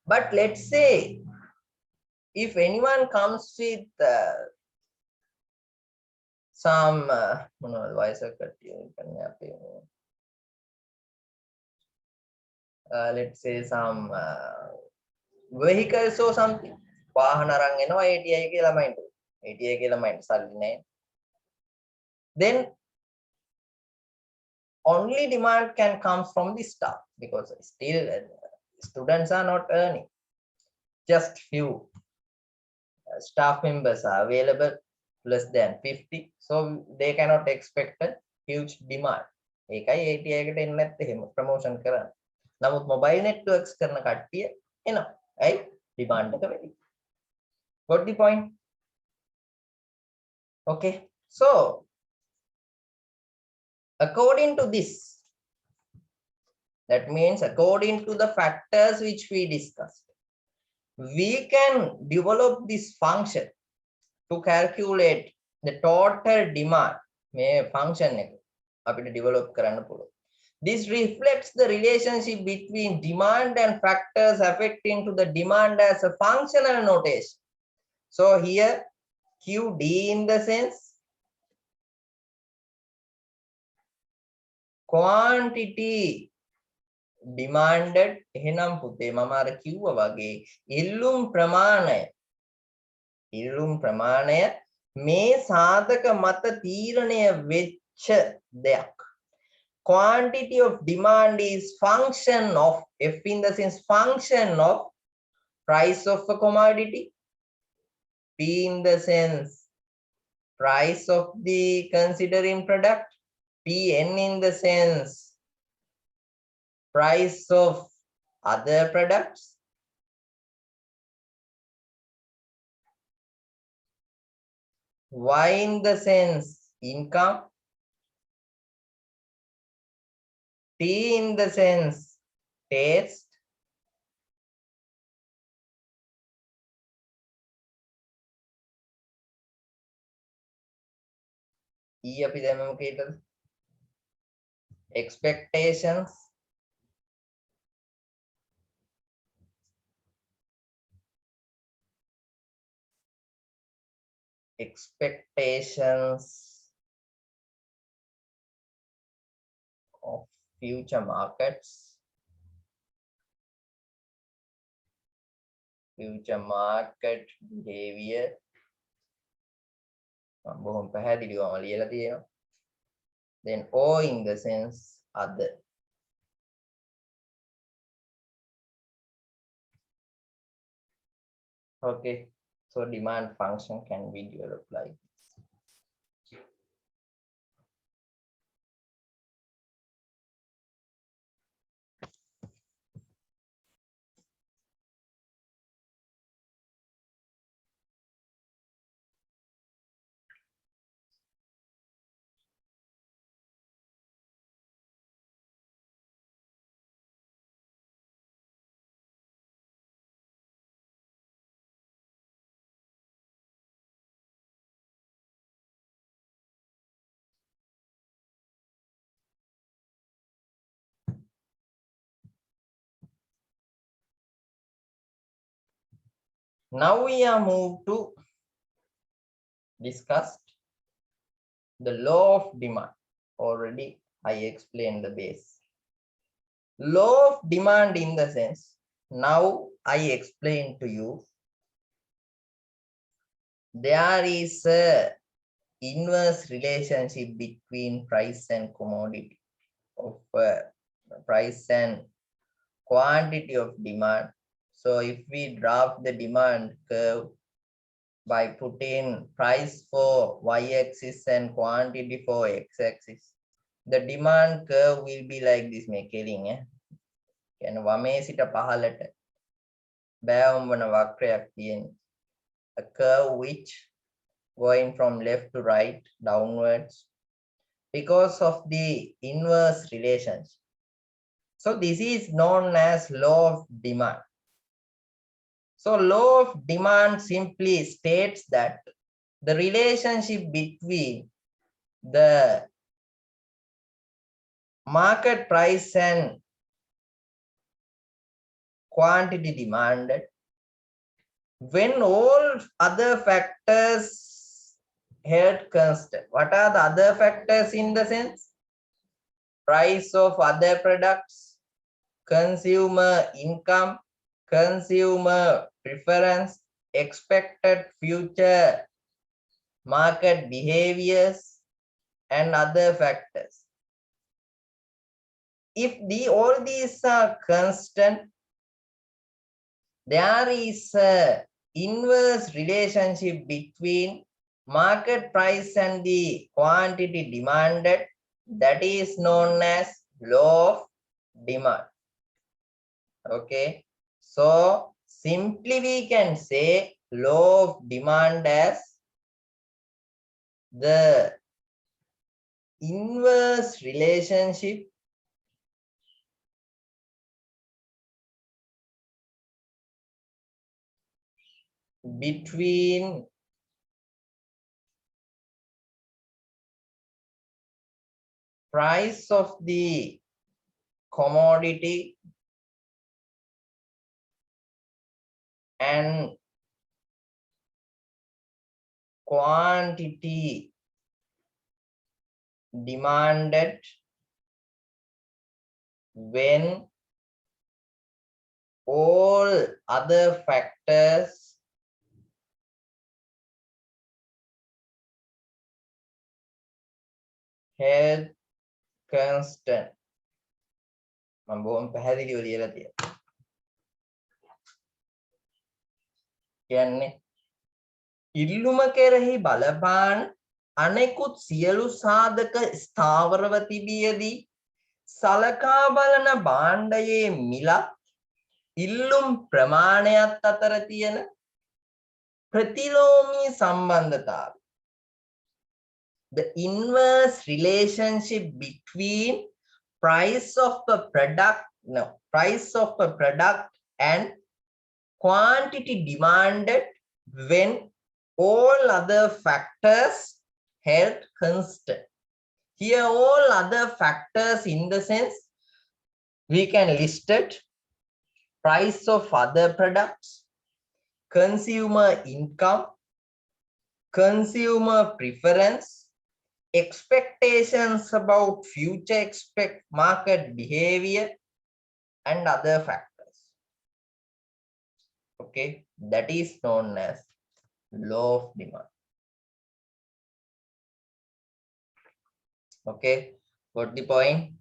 But let's say if anyone comes with some let's say some vehicles or something. වාහන අරන් එනවා ATI එකේ ළමයින්ට. ATI එකේ ළමයින්ට සල්ලි නැහැ. Then only demand can come from the staff, because still students are not earning. Just few staff members are available, less than 50, so they cannot expect a huge demand. ඒකයි ATI එකට එන්නේ නැත්තේ එහෙම promotion කරන්න. නමුත් mobile networks කරන කට්ටිය එනවා. ඇයි? demand එක වැඩි. Got the point? Okay, so according to this, that means according to the factors which we discussed, we can develop this function to calculate the total demand. මේ function එක අපිට develop කරන්න පුළුවන්. This reflects the relationship between demand and factors affecting to the demand as a functional notation. So here QD in the sense quantity demanded. එහෙනම් පුතේ මම අර කිව්වා වගේ ඉල්ලුම් ප්‍රමාණය මේ සාධක මත තීරණය වෙච්ච දෙයක්. quantity of demand is function of, F in the sense function of price of a commodity, P in the sense price of the considering product, Pn in the sense price of other products, Y in the sense income, T in the sense taste, E අපි දැම්මම කීයටද? Expectations, of future markets, future market behavior. බොහොම පැහැදිලිවම ලියලා තියෙනවා. Then O in the sense other. Okay, so demand function can be developed like this. Now we are moved to discuss the law of demand. Already I explained the base. Law of demand in the sense, now I explain to you, there is a inverse relationship between price and commodity of price and quantity of demand. So if we draft the demand curve by putting price for y-axis and quantity for x-axis, the demand curve will be like this. මේකෙලින් කියන්නේ වමේ සිට පහළට බෑවුම් වන වක්‍රයක් තියෙන, a curve which going from left to right downwards because of the inverse relationship. So this is known as law of demand. So law of demand simply states that the relationship between the market price and quantity demanded, when all other factors held constant. What are the other factors in the sense? Price of other products, consumer income, consumer preference, expected future market behaviors, and other factors. If all these are constant, there is a inverse relationship between market price and the quantity demanded, that is known as law of demand. Okay, so simply we can say law of demand as the inverse relationship between price of the commodity and quantity demanded when all other factors held constant. මම බොහොම පැහැදිලිව ලියලා තියෙනවා. කියන්නේ ඉල්ලුම කෙරෙහි බලපාන අනෙකුත් සියලු සාධක ස්ථාවරව තිබියදී සලකා බලන භාණ්ඩයේ මිලත් ඉල්ලුම් ප්‍රමාණයත් අතර තියෙන ප්‍රතිලෝමී සම්බන්ධතාවය. The inverse relationship between price of a product and quantity demanded when all other factors held constant. Here all other factors in the sense we can list it: price of other products, consumer income, consumer preference, expectations about future market behavior, and other factors. Okay, that is known as law of demand. Okay, got the point?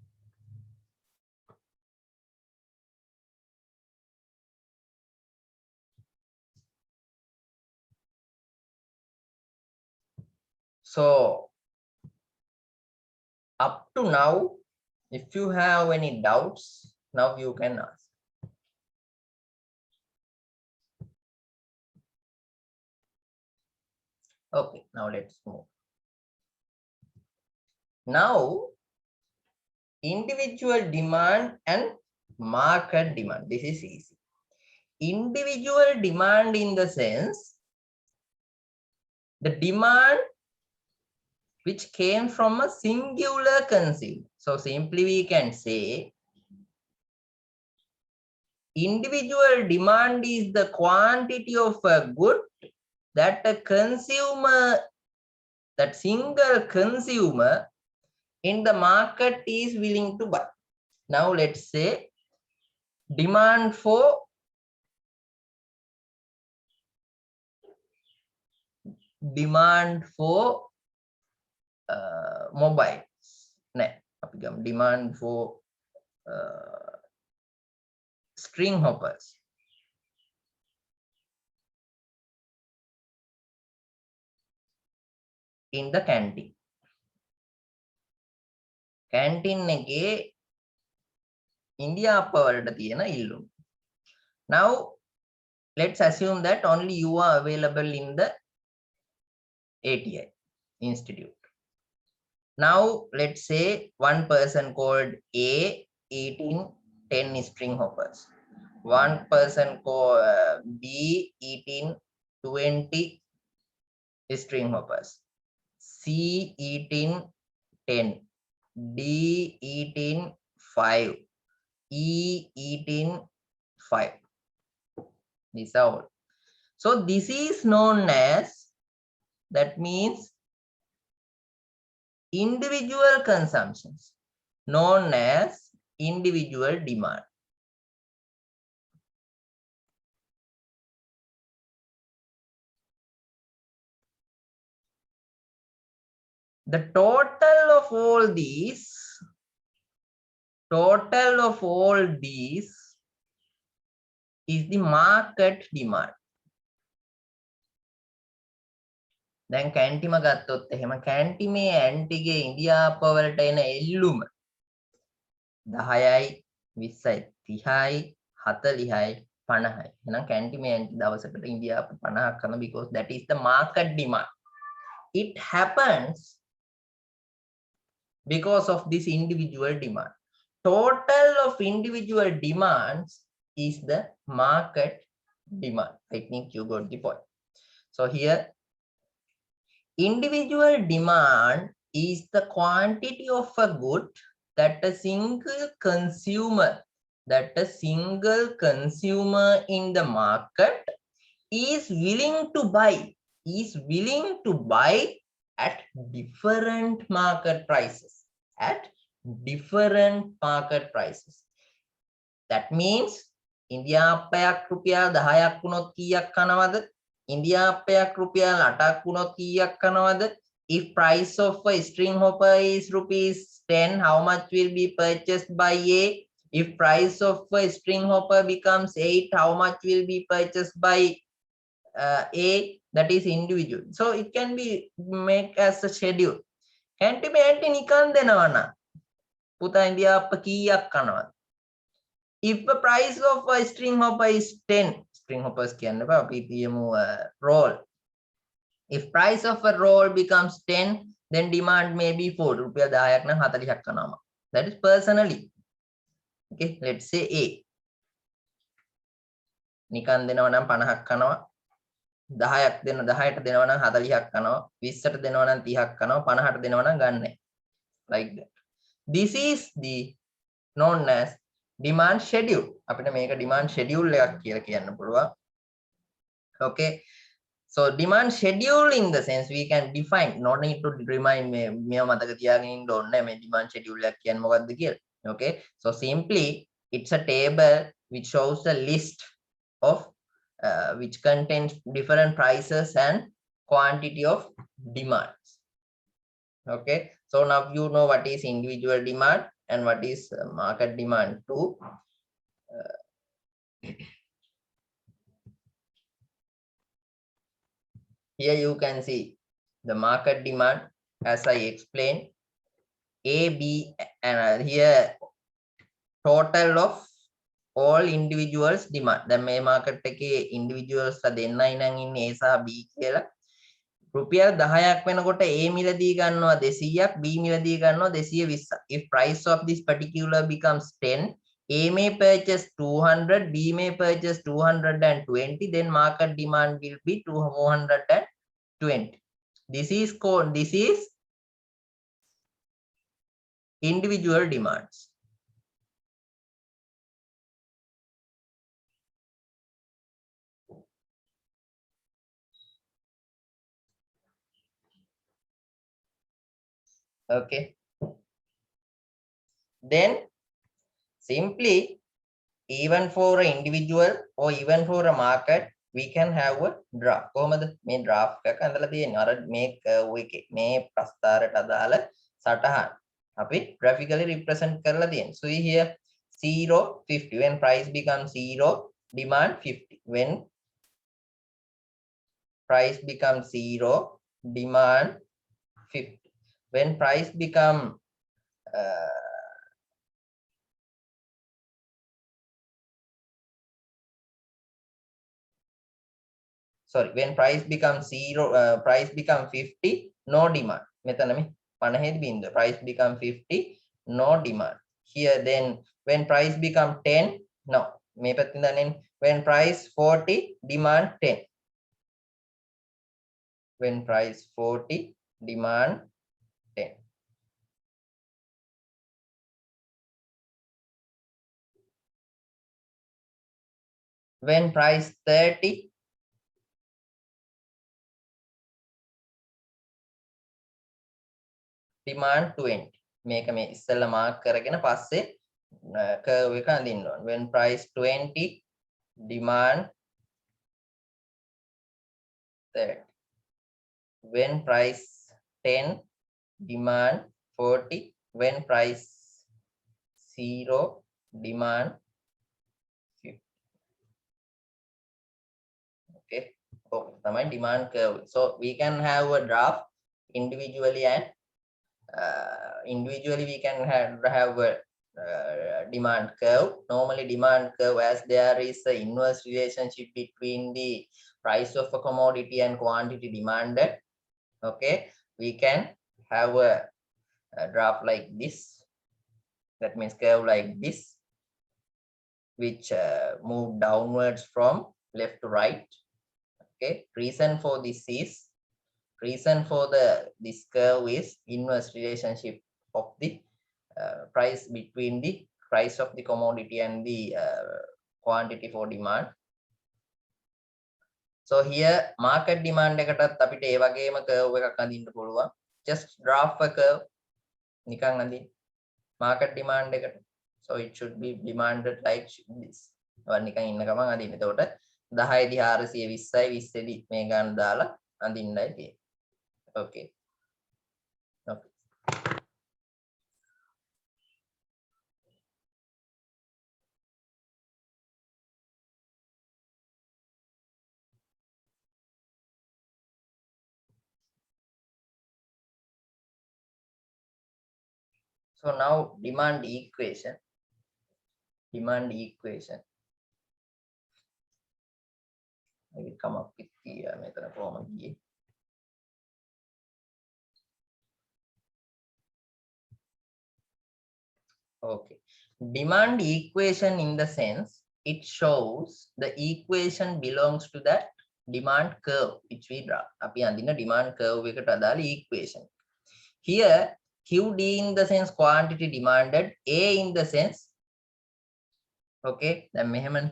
So up to now, if you have any doubts, now you can ask. Okay, now let's move. Now, individual demand and market demand. This is easy. Individual demand in the sense, the demand which came from a singular consumer. So simply we can say individual demand is the quantity of a good that a consumer, that single consumer in the market is willing to buy. Now let's say demand for mobiles. Demand for string hoppers. In the canteen. Canteen එකේ India වලට තියෙන ඉල්ලුම්. Now let's assume that only you are available in the ATI institute. Now let's say one person called A eating 10 string hoppers. One person called B eating 20 string hoppers. C eating 10. D eating 5. E eating 5. These are all. So this is known as, that means individual consumptions, known as individual demand. The total of all these is the market demand. දැන් කැන්ටිම ගත්තොත් එහෙම කැන්ටිමේ ඇන්ටිගේ ඉන්දියාප වලට එන එල්ලුම 10යි 20යි 30යි 40යි 50යි. එහෙනම් කැන්ටිමේ aunty දවසකට ඉන්දියාප 50ක් කරන, because that is the market demand. It happens because of this individual demand. Total of individual demands is the market demand. I think you got the point. So here individual demand is the quantity of a good that a single consumer in the market is willing to buy at different market prices. That means ඉන්දියාපයක් රුපියල් 10ක් වුණොත් කීයක් කනවද? ඉන්දියාපයක් රුපියල් 8ක් වුණොත් කීයක් කනවද? if price of a string hopper is rupees 10, how much will be purchased by A? If price of a string hopper becomes 8, how much will be purchased by A? That is individual. So it can be make as a schedule. Can't be anti nikan denavana. Puta India appa kiyak kanawa. If the price of a string hopper is 10, string hoppers can roll. If price of a roll becomes 10, then demand may be 4. Rupiah 10ක් නම් 40ක් කනවා. That is personally. Okay, let's say A. නිකන් දෙනවා නම් 50ක් කනවා. 10ක් දෙන 10ට දෙනවා නම් 40ක් කනවා. 20ට දෙනවා නම් 30ක් කනවා. 50ට දෙනවා නම් ගන්නෑ. Like that. This is the known as demand schedule. අපිට මේක demand schedule එකක් කියලා කියන්න පුළුවන්. Okay. So demand schedule in the sense we can define, no need to remind me මතක තියාගෙන ඉන්න ඕනේ මේ demand schedule එකක් කියන්නේ මොකක්ද කියලා. Okay, so simply it's a table which shows a list of which contains different prices and quantity of demands. Okay, so now you know what is individual demand and what is market demand too. Here you can see the market demand as I explained. A, B, and here total of all individuals demand. දැන් මේ market එකේ individuals දෙන්නයි නම් ඉන්නේ A සහ B කියලා. රුපියල් 10ක් වෙනකොට A මිලදී ගන්නවා 200ක්, B මිලදී ගන්නවා 220ක්. If price of this particular becomes 10, A may purchase 200, B may purchase 220, then market demand will be 420. This is called, this is individual demands. Okay. Then simply, even for an individual or even for a market, we can have a draft. කොහමද මේ draft එක අඳලා තියෙන්නේ? අර මේ curve එකේ මේ ප්‍රස්ථාරයට අදාළ සටහන් අපි graphically represent කරලා තියෙනවා. So here 0, 50. When price becomes 0, demand 50. When price becomes 0, demand 50. When price become sorry, when price becomes 0, price become 50, no demand. මෙතන මේ 50 බින්දුව. Price become 50, no demand. Here then when price become 10, no. මේ පැත්තෙන් දන්නේ when price 40, demand 10. When price 40, demand 10. When price 30, demand 20. මේක මේ ඉස්සෙල්ලා mark කරගෙන පස්සේ curve එක අඳින්න ඕන. When price 20, demand 30. When price 10, demand 40. When price 0, demand 50. Okay, තමයි demand curve. So we can have a draft individually and individually we can have a demand curve. Normally demand curve, as there is an inverse relationship between the price of a commodity and quantity demanded. Okay, we can have a draft like this. That means curve like this, which move downwards from left to right. Okay, reason for this curve is inverse relationship of the price between the price of the commodity and the quantity for demand. So here market demand එකටත් අපිට ඒ වගේම curve එකක් අඳින්න පුළුවන්. Just draft a curve නිකන් අඳින්න market demand එකට. So it should be demanded like this. ඔය නිකන් ඉන්න ගමන් අඳින්න. එතකොට 10 දී 420යි 20 දී මේ ගන්න දාලා අඳින්නයි තියෙන්නේ. Okay. So now demand equation. I will come up with the method form here. Okay. Demand equation in the sense it shows the equation belongs to that demand curve which we draw. අපි අඳින demand curve එකට අදාළ equation. Here QD in the sense quantity demanded, A in the sense okay දැන් මෙහෙමනේ.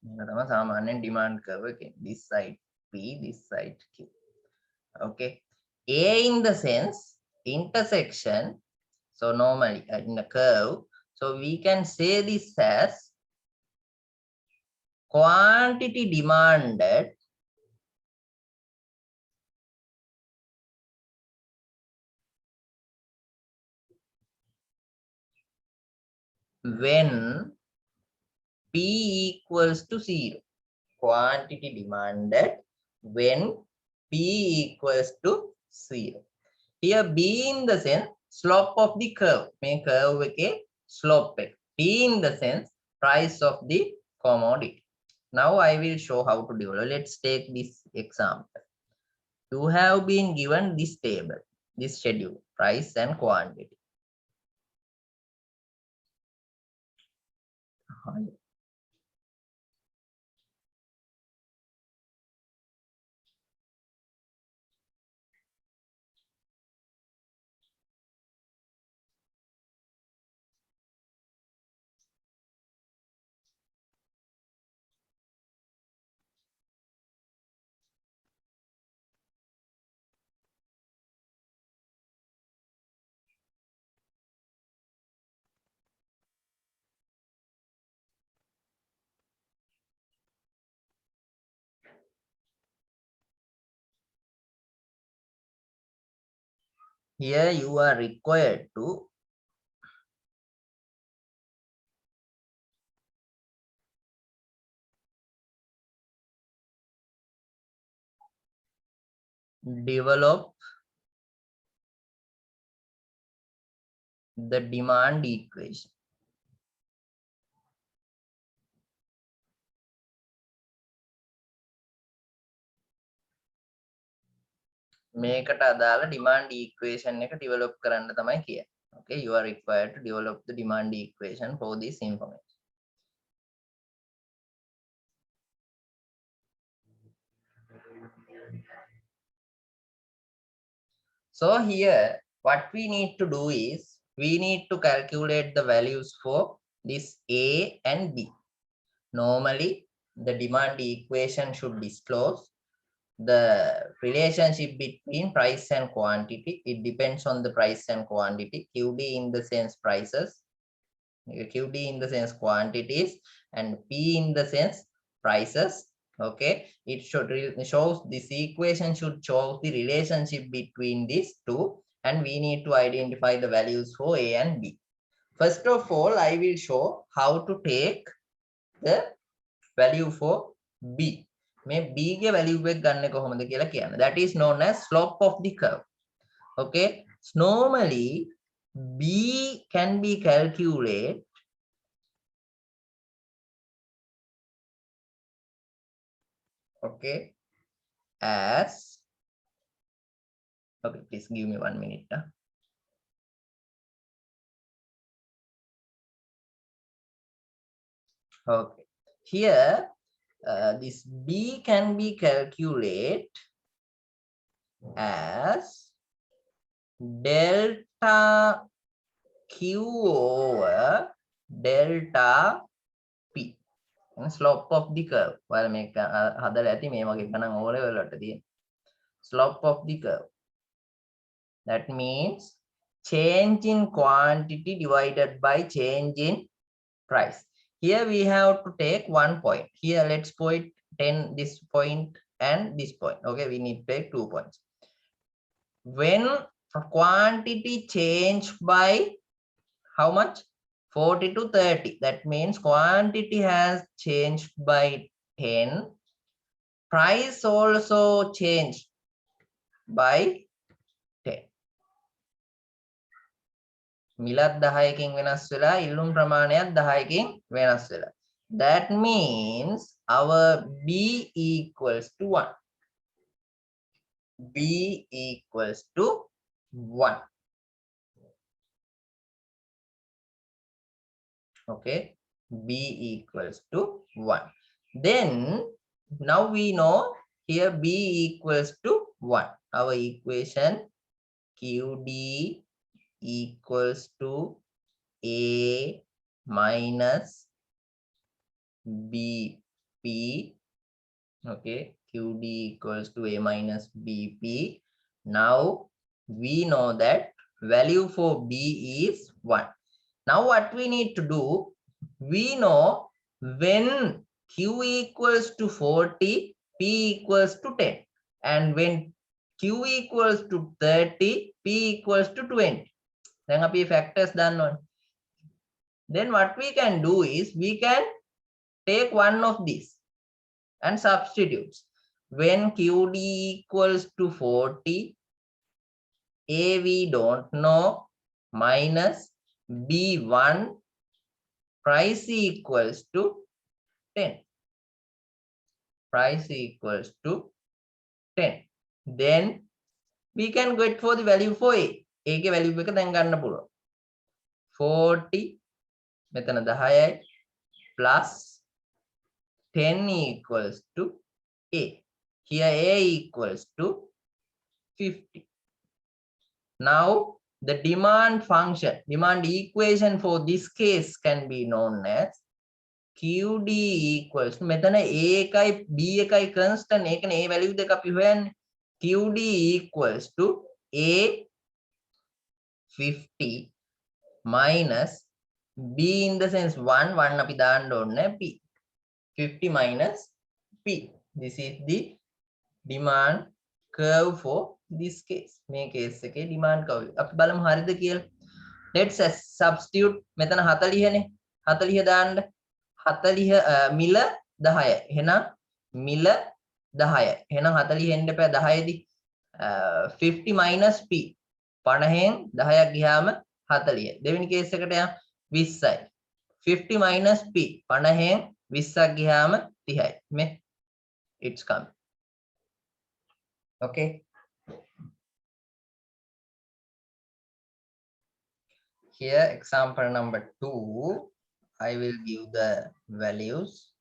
මේක තමයි සාමාන්‍යයෙන් demand curve එකේ. This side P, this side Q. Okay. A in the sense intersection. So normally in the curve, so we can say this as quantity demanded when P equals to 0. Quantity demanded when P equals to 0. Here B in the sense slope of the curve. May curve එකේ slope එක. P in the sense price of the commodity. Now I will show how to develop. Let's take this example. You have been given this table, this schedule, price and quantity. Here you are required to develop the demand equation. මේකට අදාළ demand equation එක develop කරන්න තමයි කියන්නේ. Okay, you are required to develop the demand equation for this information. So here what we need to do is we need to calculate the values for this A and B. Normally the demand equation should disclose the relationship between price and quantity. It depends on the price and quantity. QD in the sense prices, QD in the sense quantities, and P in the sense prices. Okay, it should shows this equation should show the relationship between these two, and we need to identify the values for A and B. First of all, I will show how to take the value for B. මේ B ගේ value එක ගන්න කොහොමද කියලා කියන්න. That is known as slope of the curve. Okay, so normally B can be calculated okay as okay, please give me 1 minute. Okay, here this B can be calculated as delta Q over delta P. Slope of the curve. Well, make other ඇති මේ වගේ ගණන් ඕල වලට තියෙන. Slope of the curve. That means change in quantity divided by change in price. Here we have to take 1 point. Here let's 10 this point and this point. Okay, we need to take 2 points. When quantity change by how much? 40 to 30. That means quantity has changed by 10. Price also changed by 10. මිලත් 10කින් වෙනස් වෙලා ඉල්ලුම් ප්‍රමාණයත් 10කින් වෙනස් වෙලා. That means our B equals to 1. B equals to 1. Okay, B equals to 1. Then now we know here B equals to 1. Our equation QD equals to A minus BP. Okay, QD equals to A minus BP. Now we know that value for B is 1. Now what we need to do, we know when Q equals to 40, P equals to 10. And when Q equals to 30, P equals to 20. Then අපි factors done on. Then what we can do is we can take one of these and substitute. When QD equals to 40, A we don't know, minus B1, price equals to 10. Price equals to 10. Then we can get for the value for A. A के value එක දැන් ගන්න පුළුවන්. 40 මෙතන 10යි plus 10 equals to A. Here A equals to 50. Now the demand function, demand equation for this case can be known as QD equals to මෙතන A එකයි B එකයි constant ඒකනේ A value දෙක අපි හොයන්නේ. QD equals to A 50 minus B in the sense 1 අපි දාන්න ඕනේ P. 50 minus P. This is the demand curve for this case. මේ case එකේ demand curve. අපි බලමු හරිද කියලා. Let's substitute මෙතන 40නේ. 40 දාන්න. 40 මිල 10යි. එහෙනම් මිල 10යි. එහෙනම් 40 එන්න එපා 10දී. 50 minus P. 50න් 10ක් ගියාම 40. දෙවෙනි කේස් එකට යන්න 20යි. 50 minus P. 50න් 20ක් ගියාම 30යි. මේ it's coming. Okay. Here example number 2, I will give the values.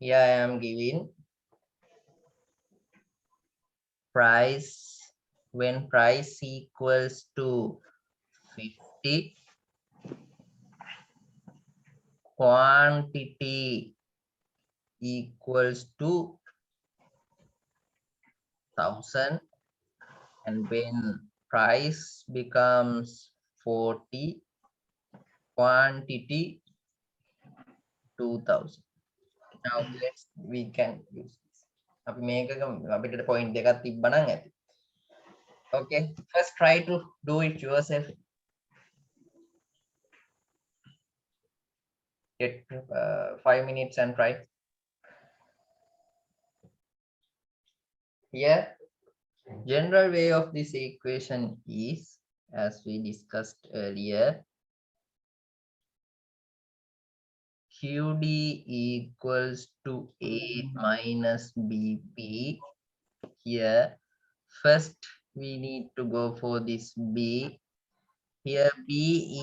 Here I am giving price when price equals to 50, quantity equals to 1000, and when price becomes 40, quantity 2000. Now we can use this. අපි මේකක අපිට point දෙකක් තිබ්බනම් ඇති. Okay, first try to do it yourself. Get 5 minutes and try. Here, general way of this equation is, as we discussed earlier, QD equals to A minus BP. Here, first we need to go for this B. Here B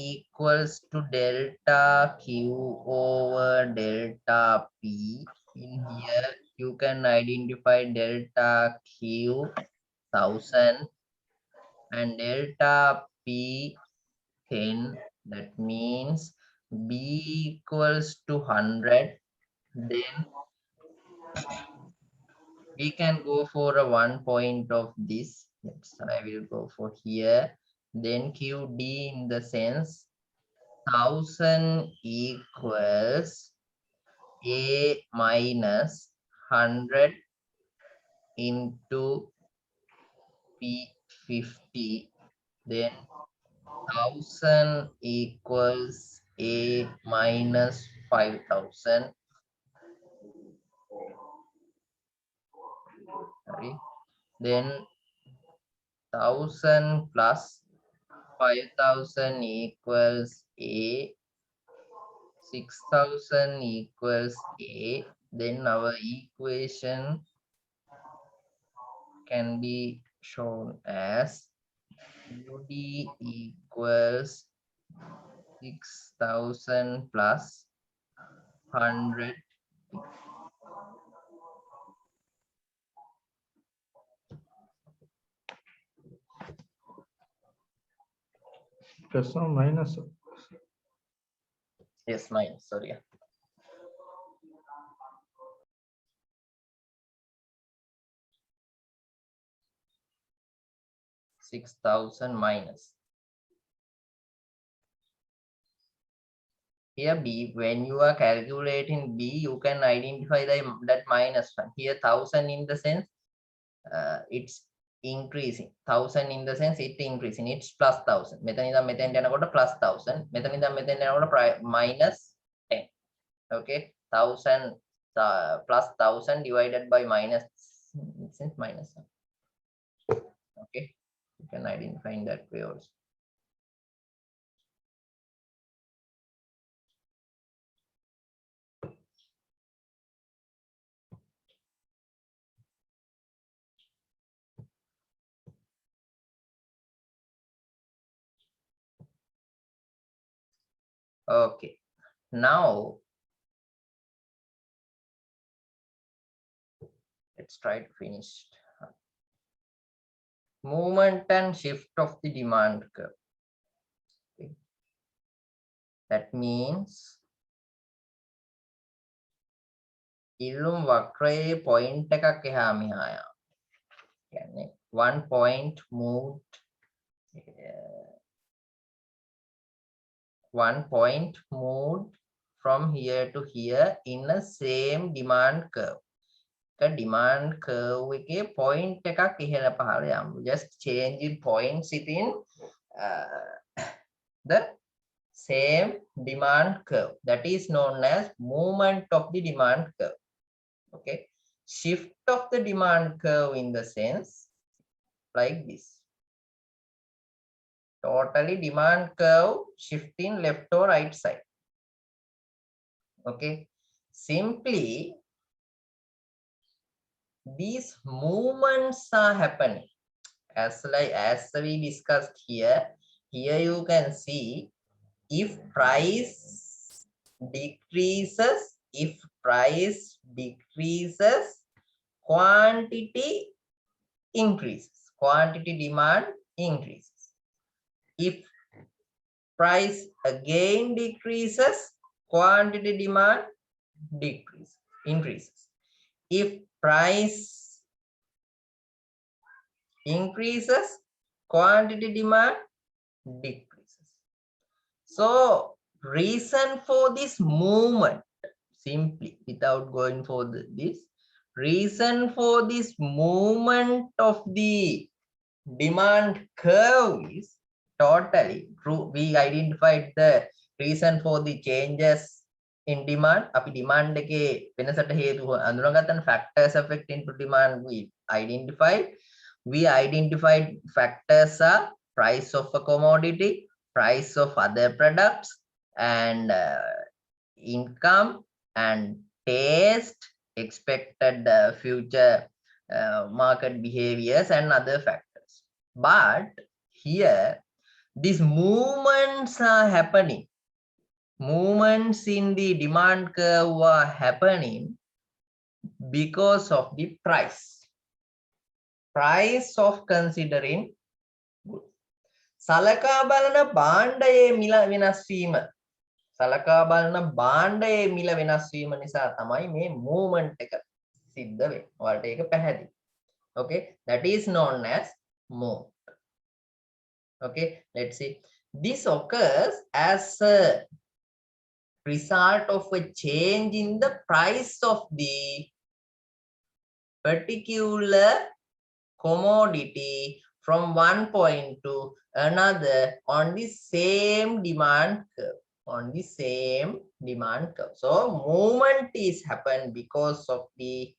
equals to delta Q over delta P. In here, you can identify delta Q 1000 and delta P 10. That means B equals to 100. Then we can go for a 1 point of this. I will go for here. Then QD in the sense 1000 equals A minus 100 into P50, then 1000 equals A minus 5000. Sorry. Then 1000 plus 5000 equals A, 6000 equals A. Then our equation can be shown as UD equals 6000 plus 100. Plus or minus. Yes, minus, sorry. 6000 minus. Here B, when you are calculating B, you can identify that minus one. Here 1000 in the sense it's increasing. 1000 in the sense it increasing. It's plus 1000. Methane plus 1000. Methane minus 10. Okay, 1000 plus 1000 divided by minus, since minus 1. Okay, you can identify in that way also. Okay, now let's try to finish. Movement and shift of the demand curve. Okay. That means ඉල්ලුම් වක්‍රයේ point එකක් එහා මෙහා යනවා. කියන්නේ one point moved, one point moved from here to here in the same demand curve. The demand curve එකේ point එකක් ඉහළ පහළ යමු. Just changing points in the same demand curve. That is known as movement of the demand curve. Okay, shift of the demand curve in the sense like this. Totally demand curve shifting left or right side. Okay, simply these movements are happening as we discussed here. Here you can see if price decreases, quantity increases, quantity demand increases. If price again decreases, quantity demand increases. If price increases, quantity demand decreases. So reason for this movement, simply without going for this, reason for this movement of the demand curve is totally true. We identified the reason for the changes in demand. අපි demand එකේ වෙනසට හේතු අඳුනගත්තන factors affecting to demand we identified factors are price of a commodity, price of other products, and income and taste, expected future market behaviors and other factors. But here these movements are happening. Movements in the demand curve are happening because of the price of considering goods. සලකා බලන භාණ්ඩයේ මිල වෙනස් වීම, සලකා බලන භාණ්ඩයේ මිල වෙනස් වීම නිසා තමයි මේ movement එක සිද්ධ වෙන්නේ. ඔයාලට ඒක පැහැදිලි. Okay, that is known as movement. Okay, let's see. This occurs as a result of a change in the price of the particular commodity from one point to another on the same demand curve. So movement is happened because of the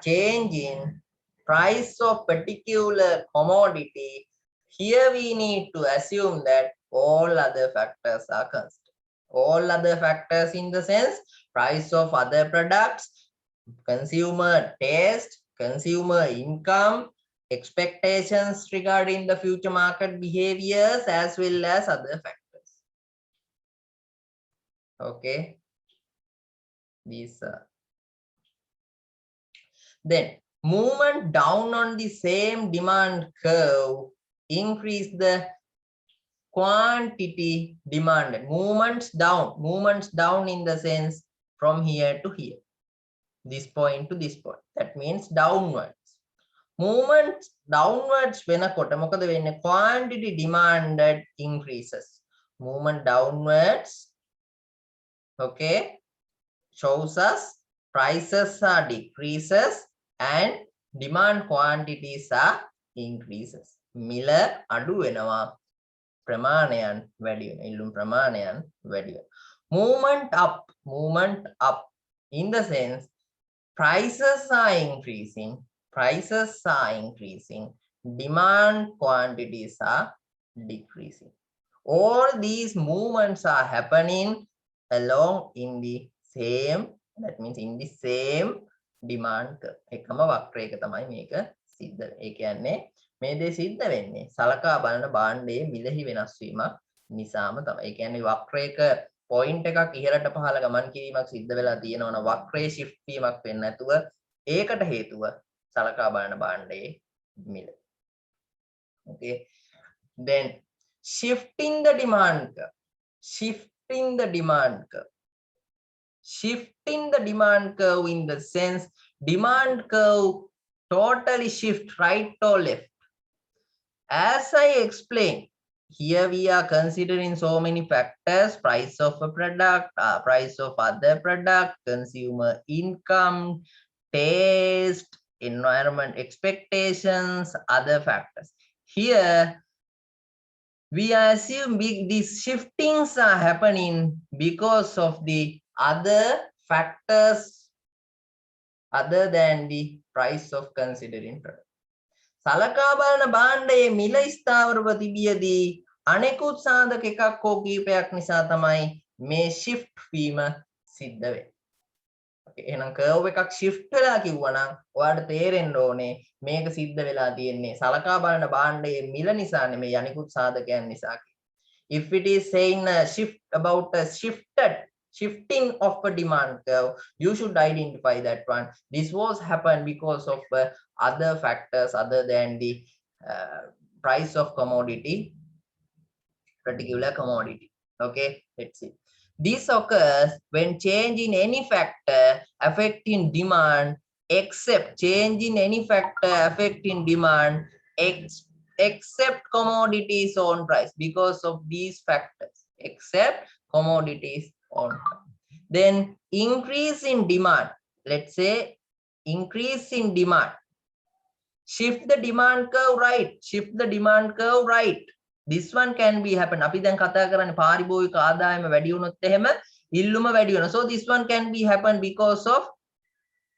change in price of particular commodity. Here we need to assume that all other factors are constant. All other factors in the sense price of other products, consumer taste, consumer income, expectations regarding the future market behaviors, as well as other factors. Okay, these are. Then movement down on the same demand curve increase the quantity demanded. Movements down in the sense from here to here, this point to this point. That means downwards. Movement downwards වෙනකොට මොකද වෙන්නේ? Quantity demanded increases. Movement downwards, okay, shows us prices are decreases and demand quantities are increases. මිල අඩු වෙනවා, ප්‍රමාණයන් වැඩි වෙනවා. ඉල්ලුම් ප්‍රමාණයන් වැඩි වෙනවා. Movement up in the sense prices are increasing, demand quantities are decreasing. All these movements are happening along in the same, that means in the same demand curve. එකම වක්‍රයක තමයි මේක සිද්ධ. ඒ කියන්නේ මේ දේ සිද්ධ වෙන්නේ සලකා බලන භාණ්ඩයේ මිලෙහි වෙනස් වීමක් නිසාම තමයි. ඒ කියන්නේ වක්‍රයක පොයින්ට් එකක් ඉහළට පහළ ගමන් කිරීමක් සිද්ධ වෙලා තියෙනවා නම් වක්‍රයේ shift වීමක් වෙන්නේ නැතුව ඒකට හේතුව සලකා බලන භාණ්ඩයේ මිල. Okay, then shifting the demand curve. Shifting the demand curve in the sense demand curve totally shift right or left. As I explained, here we are considering so many factors: price of a product, price of other product, consumer income, taste, environment expectations, other factors. Here we are assuming these shiftings are happening because of the other factors other than the price of considering product. සලකා බලන භාණ්ඩයේ මිල ස්ථාවරව තිබියදී අනෙකුත් සාධක එකක් හෝ කීපයක් නිසා තමයි මේ shift වීම සිද්ධ වෙන්නේ. Okay, එහෙනම් curve එකක් shift වෙලා කිව්වනම් ඔයාලට තේරෙන්න ඕනේ මේක සිද්ධ වෙලා තියෙන්නේ සලකා බලන භාණ්ඩයේ මිල නිසා නෙමෙයි අනිකුත් සාධකයන් නිසා. If it is saying a shift about a shifting of a demand curve, you should identify that one. This was happened because of other factors other than the price of commodity, particular commodity. Okay, let's see. This occurs when change in any factor affecting demand except except commodities on price, because of these factors except commodities on price. Then increase in demand, let's say increase in demand, shift the demand curve right. This one can be happen. අපි දැන් කතා කරන්නේ පාරිභෝගික ආදායම වැඩි වුණොත් එහෙම ඉල්ලුම වැඩි වෙනවා. So this one can be happen because of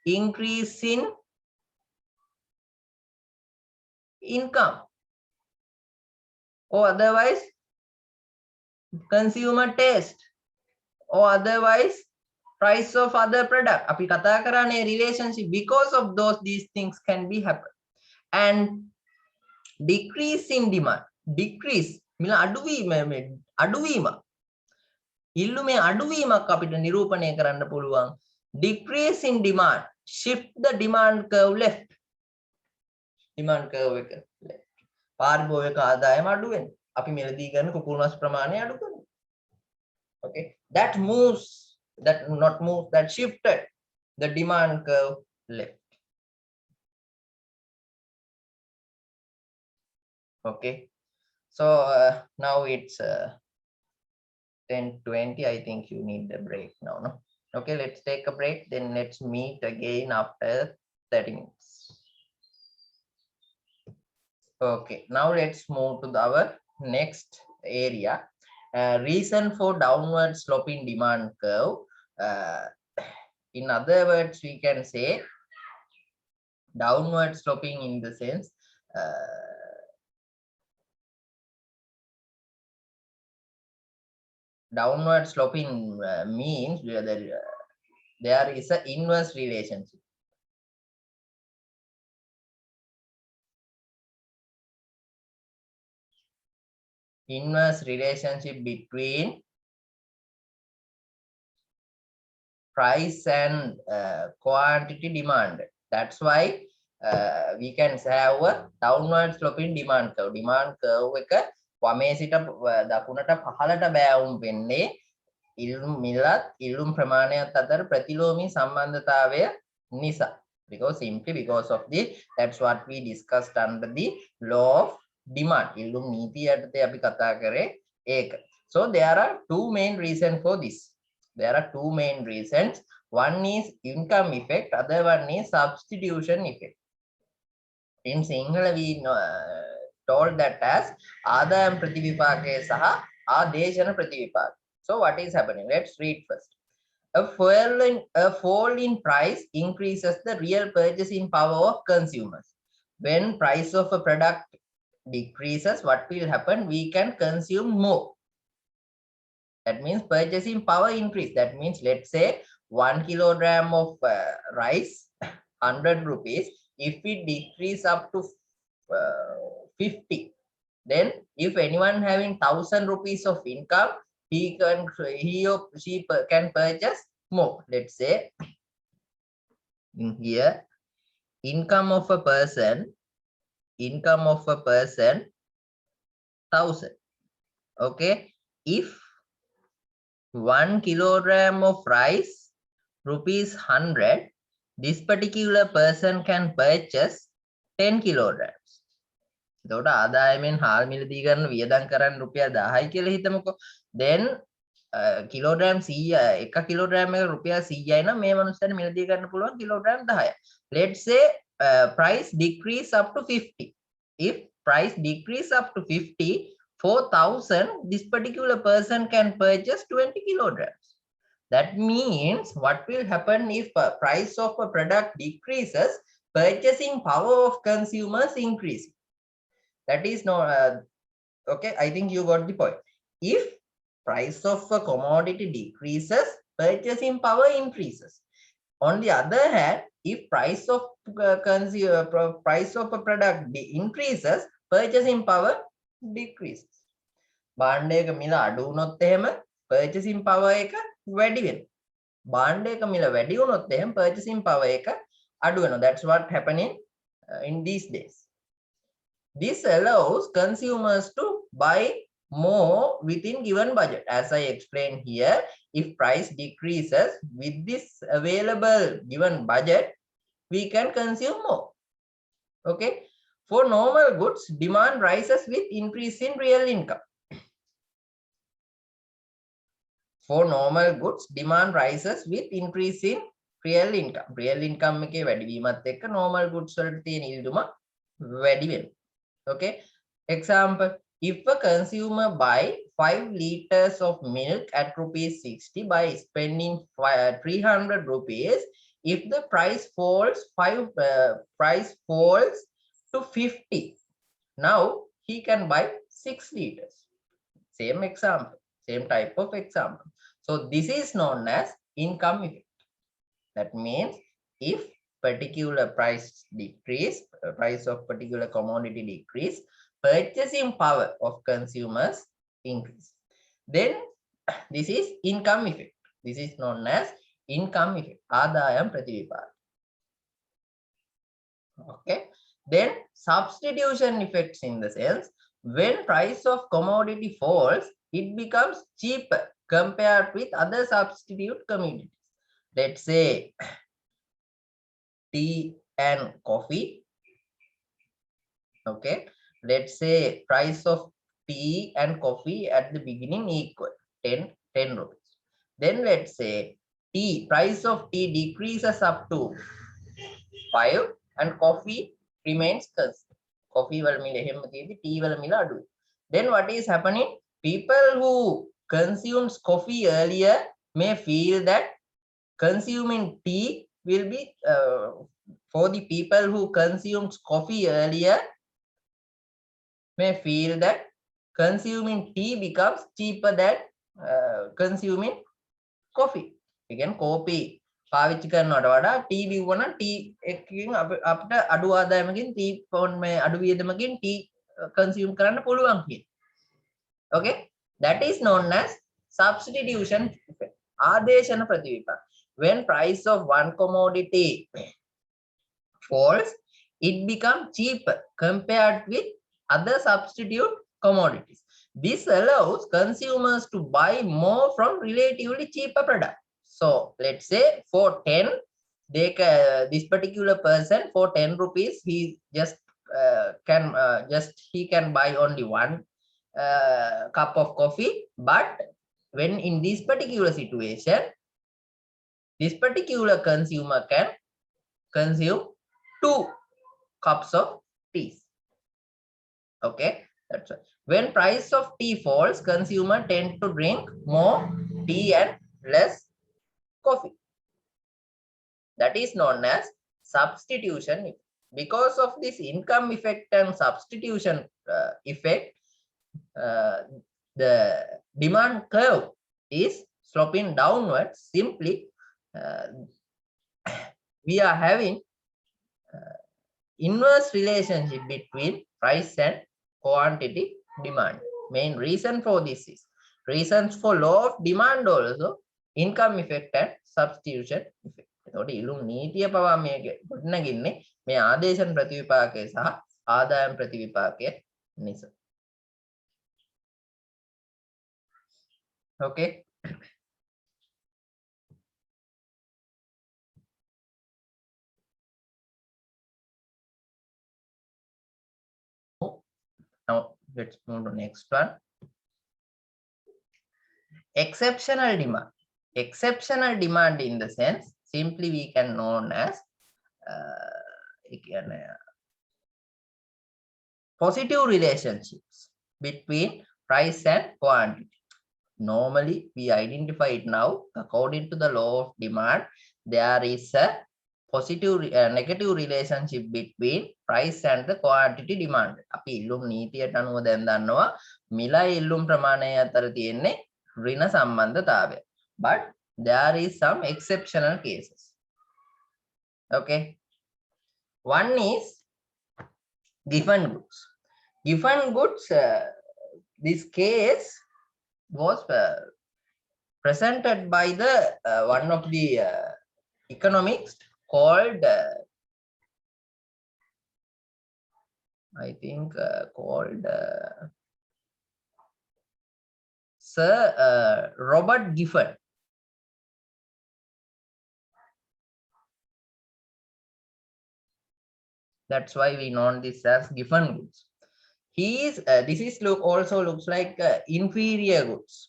increase in income, or otherwise consumer taste, or otherwise price of other product. අපි කතා කරන්නේ relationship. Because of these things can be happen. And decrease in demand, මිල අඩුවීම ඉල්ලුමේ අඩුවීමක් අපිට නිරූපණය කරන්න පුළුවන්. Decrease in demand, shift the demand curve left. Demand curve එක left. පාරිභෝගික ආදායම අඩු වෙනවා. අපි මිලදී ගන්න කුකුල් මස් ප්‍රමාණය අඩු කරනවා. Okay, that shifted the demand curve left. Okay, So now it's 10:20. I think you need a break now, no? Okay, let's take a break. Then let's meet again after 30 minutes. Okay, now let's move to our next area. Reason for downward sloping demand curve. Uh, in other words, we can say downward sloping in the sense downward sloping means there is an inverse relationship. Inverse relationship between price and quantity demand. That's why we can have a downward sloping demand curve. Demand curve එක වමේ සිට දකුණට පහළට බෑවුම් වෙන්නේ ඉල්ලුම් මිලත් ඉල්ලුම් ප්‍රමාණයත් අතර ප්‍රතිලෝමී සම්බන්ධතාවය නිසා. Because of this, that's what we discussed under the law of demand. ඉල්ලුම් නීතිය යටතේ අපි කතා කරේ ඒක. So there are two main reasons for this. There are two main reasons. One is income effect, other one is substitution effect. In Sinhala, we told that as Adayam Prativipake Saha Adeshana Prativipake. So what is happening? Let's read first. A fall in price increases the real purchasing power of consumers. When price of a product decreases, what will happen? We can consume more. That means purchasing power increase. That means let's say 1 kilogram of rice, 100 rupees. If it decrease up to 50, then if anyone having 1,000 rupees of income, he or she can purchase more. Let's say in here, income of a person 1,000. Okay, if 1 kilogram of rice rupees 100, this particular person can purchase 10 kilograms. එතකොට ආදායමෙන් හාල් මිලදී ගන්න වියදම් කරන්න රුපියල් 1000යි කියලා හිතමුකෝ. Then kilogram 100 එක කිලෝග්‍රෑම් එක රුපියල් 100යි නම් මේ මනුස්සයාට මිලදී ගන්න පුළුවන් kilogram 10යි. Let's say price decrease up to 50. If price decrease up to 50, 4,000, this particular person can purchase 20 kilograms. That means what will happen if price of a product decreases, purchasing power of consumers increase. That is no okay, I think you got the point. If price of a commodity decreases, purchasing power increases. On the other hand, if price of price of a product increases, purchasing power decreases. භාණ්ඩයක මිල අඩු වුණොත් එහෙම purchasing power එක වැඩි වෙනවා. භාණ්ඩයක මිල වැඩි වුණොත් එහෙම purchasing power එක අඩු වෙනවා. That's what happening in these days. This allows consumers to buy more within given budget. As I explained here, if price decreases with this available given budget, we can consume more. Okay. For normal goods, demand rises with increase in real income. For normal goods, demand rises with increase in real income. Real income එකේ වැඩිවීමත් එක්ක normal goods වලට තියෙන ඉල්ලුම වැඩි වෙනවා. Okay. Example, if a consumer buy 5 liters of milk at rupees 60 by spending 300 rupees, if the price falls to 50, now he can buy 6 liters. Same example, same type of example. So this is known as income effect. That means if particular price decrease, price of particular commodity decrease, purchasing power of consumers increase. Then this is income effect. This is known as income effect. Adayam Prativipaka. Okay. Then substitution effects in the sense, when price of commodity falls, it becomes cheaper compared with other substitute commodities. Let's say tea and coffee. Okay, let's say price of tea and coffee at the beginning equal 10 rupees. Then let's say price of tea decreases up to 5 and coffee remains constant. Coffee wala mila ehema tiyedi tea wala mila aduයි. Then what is happening? People who consumes coffee earlier may feel that consuming tea will be for the people who consumes coffee earlier may feel that consuming tea becomes cheaper than consuming coffee. Again, coffee පාවිච්චි කරනවට වඩා T බිව්වනම් T එකකින් අපිට අඩු ආදායමකින් T පොන් මේ අඩු වියදමකින් T consume කරන්න පුළුවන් කියන. Okay, that is known as substitution effect. ආදේශන ප්‍රතිවිපාක. When price of one commodity falls, it becomes cheaper compared with other substitute commodities. This allows consumers to buy more from relatively cheaper products. So let's say for 10, this particular person for 10 rupees, he just he can buy only one cup of coffee. But when in this particular situation, this particular consumer can consume 2 cups of tea. Okay, that's right. When price of tea falls, consumer tend to drink more tea and less coffee. That is known as substitution. Because of this income effect and substitution effect, the demand curve is sloping downwards. Simply, we are having inverse relationship between price and quantity demand. Main reason for this is reasons for law of demand also, income effect and substitution effect. එතකොට ඉලුම් නීතිය පවා මේ ගොඩනගින්නේ මේ ආදේශන ප්‍රතිවිපාකය සහ ආදායම් ප්‍රතිවිපාකය නිසා. Okay. Now let's move to next one. Exceptional demand. Exceptional demand in the sense, simply we can known as positive relationships between price and quantity. Normally, we identify it now according to the law of demand. There is a positive negative relationship between price and the quantity demand. අපි ඉල්ලුම් නීතියට අනුව දැන් දන්නවා මිල ඉල්ලුම් ප්‍රමාණය අතර තියෙන්නේ ඍණ සම්බන්ධතාවය. But there is some exceptional cases. Okay. One is given goods. Given goods, this case was presented by the one of the economics called I think called Sir Robert Giffen. That's why we know this as Giffen goods. He is this is also looks like inferior goods,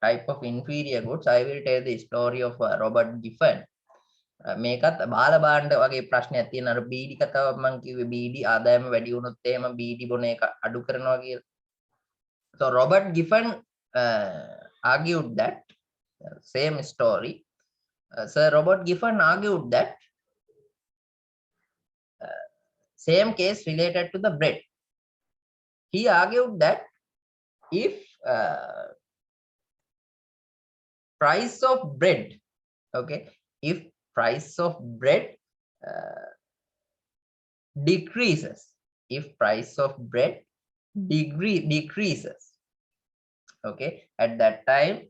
type of inferior goods. I will tell the story of Robert Giffen. මේකත් බාල බාණ්ඩ වගේ ප්‍රශ්නයක් තියෙන අර බීඩි කතාව මම කිව්වේ බීඩි ආදායම වැඩි වුණොත් එහෙම බීඩි බොන එක අඩු කරනවා කියලා. So Robert Giffen argued that same story. Sir Robert Giffen argued that same case related to the bread. He argued that if price of bread, okay, if price of bread decreases, if price of bread decreases, okay, at that time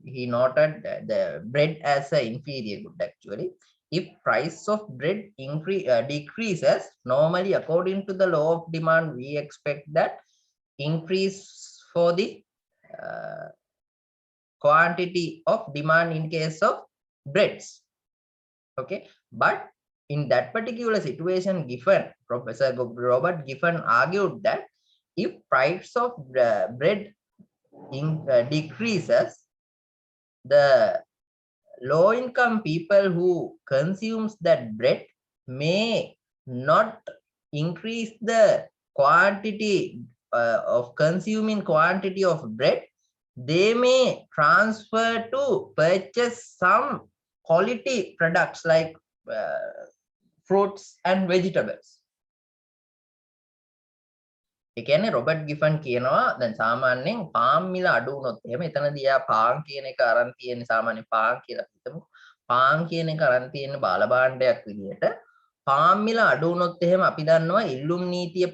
he noted the bread as an inferior good. Actually, if price of bread decreases, normally according to the law of demand, we expect that increase for the quantity of demand in case of breads. Okay, but in that particular situation, Professor Robert Giffen argued that if price of bread decreases, the low income people who consumes that bread may not increase the quantity of consuming quantity of bread. They may transfer to purchase some quality products like fruits and vegetables. ඒ කියන්නේ Robert ගිෆන් කියනවා දැන් සාමාන්‍යයෙන් palm මිල අඩු වුණොත් එහෙම එතනදී යා පාන් කියන එක අරන් තියෙන්නේ සාමාන්‍ය පාන් කියලා හිතමු. පාන් කියන එක අරන් තියෙන බාල භාණ්ඩයක් විදිහට පාම් මිල අඩු වුණොත් එහෙම අපි දන්නවා ඉල්ලුම් නීතිය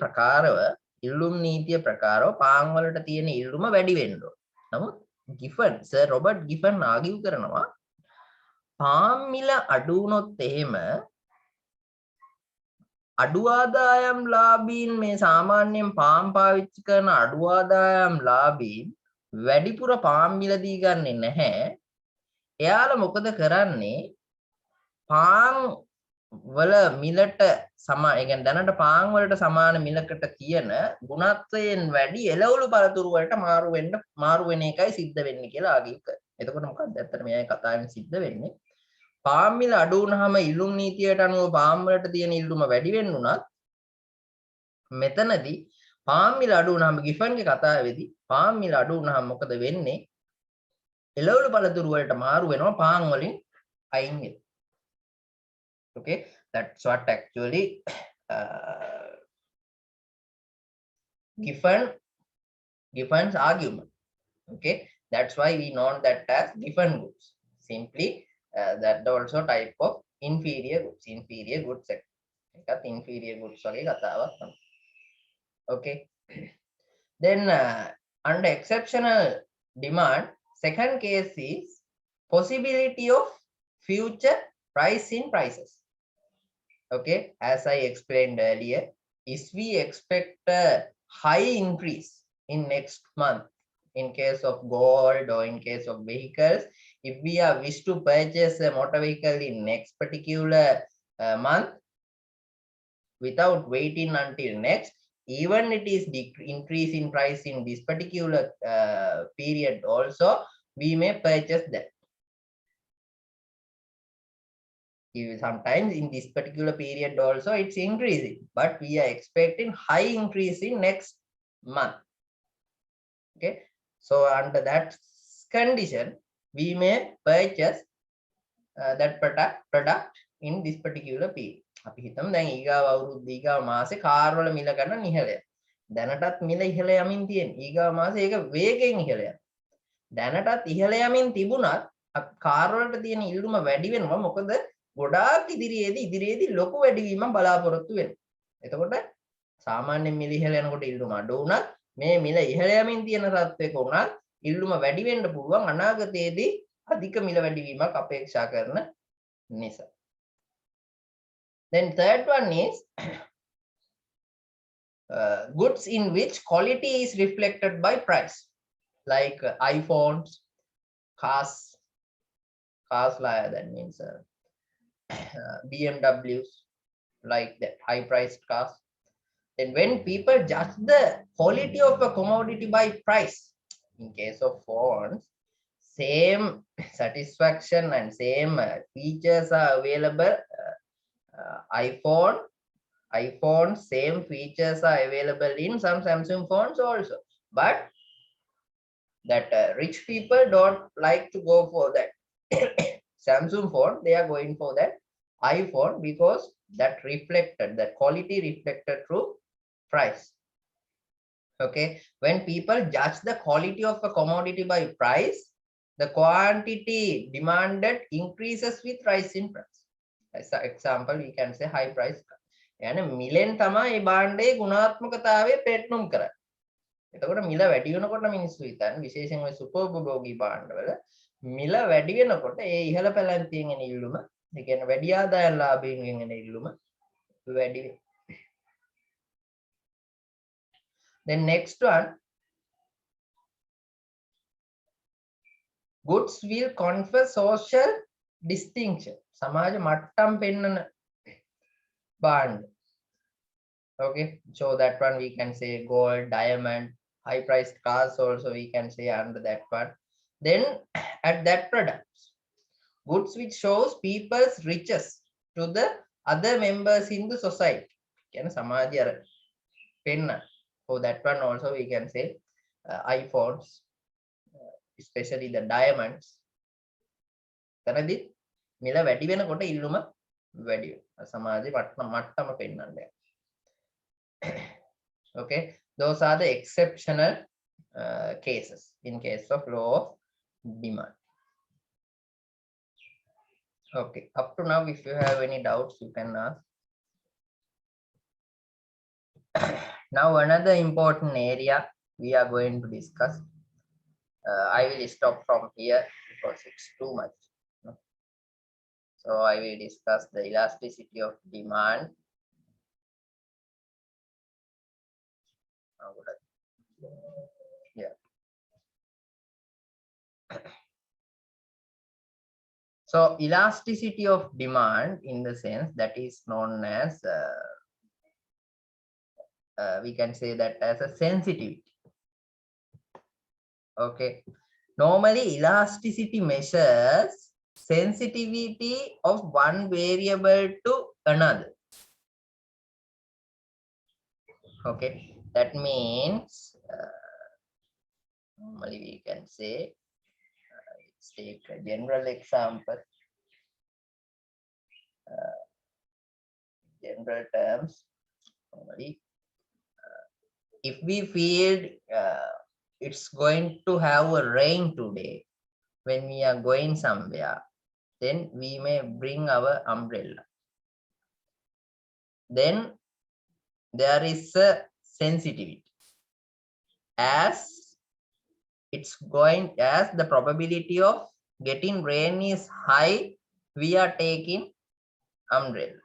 ප්‍රකාරව පාන් වලට තියෙන ඉල්ලුම වැඩි වෙන්න ඕන. නමුත් ගිෆන් සර් රොබර්ට් ගිෆන් ආගිව් කරනවා පාම් මිල අඩු වුණොත් එහෙම අඩු ආදායම් ලාභීන් මේ සාමාන්‍යයෙන් පාම් පාවිච්චි කරන අඩු ආදායම් ලාභීන් වැඩිපුර පාම් මිල දී ගන්නෙ නැහැ. එයාලා මොකද කරන්නේ? පාන් වල මිලට සමාන, ඒ කියන්නේ දැනට පාන් වලට සමාන මිලකට කියන ගුණත්වයෙන් වැඩි එළවලු පළතුරු වලට මාරු වෙන එකයි සිද්ධ වෙන්නේ කියලා ආගිව් කරනවා. එතකොට මොකක්ද ඇත්තට මේ කතාවෙන් සිද්ධ වෙන්නේ? පාම් මිල අඩු වුනහම ඉල්ලුම් නීතියට අනුව පාම් වලට තියෙන ඉල්ලුම වැඩි වෙන්නුණත් මෙතනදී පාම් මිල අඩු වුනහම ගිෆන්ගේ කතාවේදී පාම් මිල අඩු වුනහම මොකද වෙන්නේ? එළවලු පළතුරු වලට මාරු වෙනවා පාන් වලින් අයින් වෙනවා. Okay, that's what actually Giffen's argument. Okay, that's why we know that as Giffen goods. Simply that also type of inferior goods sector. Inferior goods වගේ කතාවක් තමයි. Okay, then under exceptional demand, second case is possibility of future rise in prices. Okay, as I explained earlier, if we expect a high increase in next month in case of gold or in case of vehicles, if we are wish to purchase a motor vehicle in next particular month without waiting until next, even it is increase in price in this particular period also, we may purchase that. Sometimes in this particular period also it's increasing, but we are expecting high increase in next month. Okay, so under that condition we may purchase that product in this particular period. අපි හිතමු දැන් ඊගාව අවුරුද්ද ඊගාව මාසේ car වල මිල ගන්න ඉහළ. දැනටත් මිල ඉහළ යමින් තියෙන. ඊගාව මාසේ ඒක වේගෙන් ඉහළ යනවා. දැනටත් ඉහළ යමින් තිබුණත් කාර් වලට තියෙන ඉල්ලුම වැඩි වෙනවා. මොකද ගොඩාක් ඉදිරියේදී ලොකු වැඩිවීමක් බලාපොරොත්තු වෙනවා. එතකොට සාමාන්‍යයෙන් මිල ඉහළ යනකොට ඉල්ලුම අඩු වුණත් මේ මිල ඉහළ යමින් තියෙන තත්ත්වයක උනත් ඉල්ලුම වැඩි වෙන්න පුළුවන් අනාගතයේදී අධික මිල වැඩිවීමක් අපේක්ෂා කරන නිසා. Then third one is goods in which quality is reflected by price, like iPhones, cars that means BMWs, like that high priced cars. Then when people judge the quality of a commodity by price, in case of phones, same satisfaction and same features are available. iPhone same features are available in some Samsung phones also, but that rich people don't like to go for that Samsung phone. They are going for that iPhone because that quality reflected through price. Okay, when people judge the quality of a commodity by price, the quantity demanded increases with rise in price. As an example, we can say high price. يعني මිලෙන් තමයි මේ භාණ්ඩයේ ගුණාත්මකතාවය පෙන්නුම් කරන්නේ. එතකොට මිල වැඩි වෙනකොට මිනිස්සු හිතන්නේ විශේෂයෙන් ඔය සුපෝපභෝගී භාණ්ඩවල මිල වැඩි වෙනකොට ඒ ඉහළ පැලැන්තියෙන් එන ඉල්ලුම, ඒ කියන්නේ වැඩි ආදායම් ලාභයෙන් එන ඉල්ලුම වැඩි වෙනවා. Then next one, goods will confer social distinction. සමාජ මට්ටම් පෙන්වන භාණ්ඩ. Okay, so that one we can say gold, diamond, high priced cars also we can say under that one. Then at that products, goods which shows people's riches to the other members in the society. Can Samaji අර පෙන්න. For that one also we can say iPhones, especially the diamonds. තනදී මිල වැඩි වෙනකොට ඉල්ලුම වැඩි වෙනවා. සමාජයේ මට්ටම පෙන්වන්නේ. Okay, those are the exceptional cases in case of law of demand. Okay, up to now, if you have any doubts, you can ask. Now, another important area we are going to discuss. I will stop from here because it's too much. So I will discuss the elasticity of demand. Yeah. So elasticity of demand in the sense that is known as, we can say that as a sensitivity. Okay. Normally elasticity measures sensitivity of one variable to another. Okay. That means, normally we can say, let's take a general example. General terms, normally, if we feel it's going to have a rain today when we are going somewhere, then we may bring our umbrella. Then there is a sensitivity. As the probability of getting rain is high, we are taking umbrella.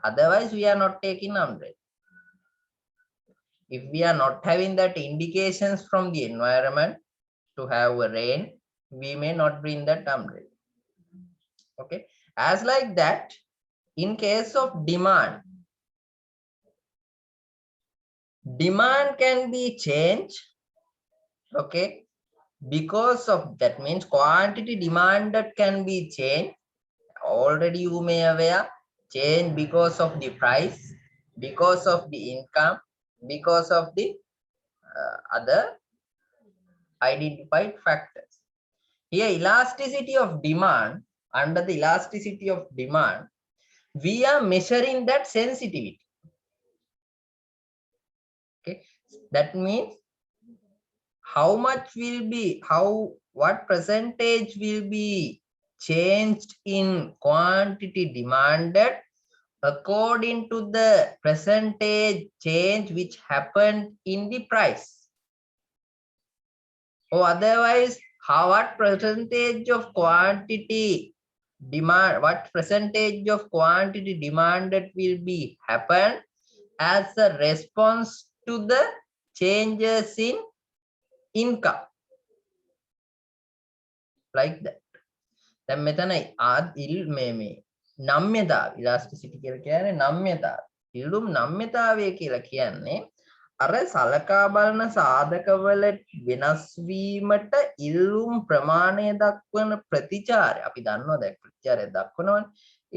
Otherwise, we are not taking umbrella. If we are not having that indications from the environment to have a rain, we may not bring that umbrella. Okay, as like that, in case of demand can be changed. Okay, because of that means quantity demanded can be changed. Already you may aware, change because of the price, because of the income, because of the other identified factors. Here elasticity of demand, under the elasticity of demand, we are measuring that sensitivity. Okay, that means how much will be, what percentage will be changed in quantity demanded according to the percentage change which happened in the price. Or otherwise, what percentage of quantity demanded will be happen as a response to the changes in income. Like that. දැන් මෙතන නම්‍යතාව elasticity කියලා කියන්නේ නම්‍යතාව. ඉල්ලුම් නම්‍යතාවය කියලා කියන්නේ අර සලකා බලන සාධකවල වෙනස් වීමට ඉල්ලුම් ප්‍රමාණය දක්වන ප්‍රතිචාරය. අපි දන්නවා දැන් ප්‍රතිචාරය දක්වනවනේ.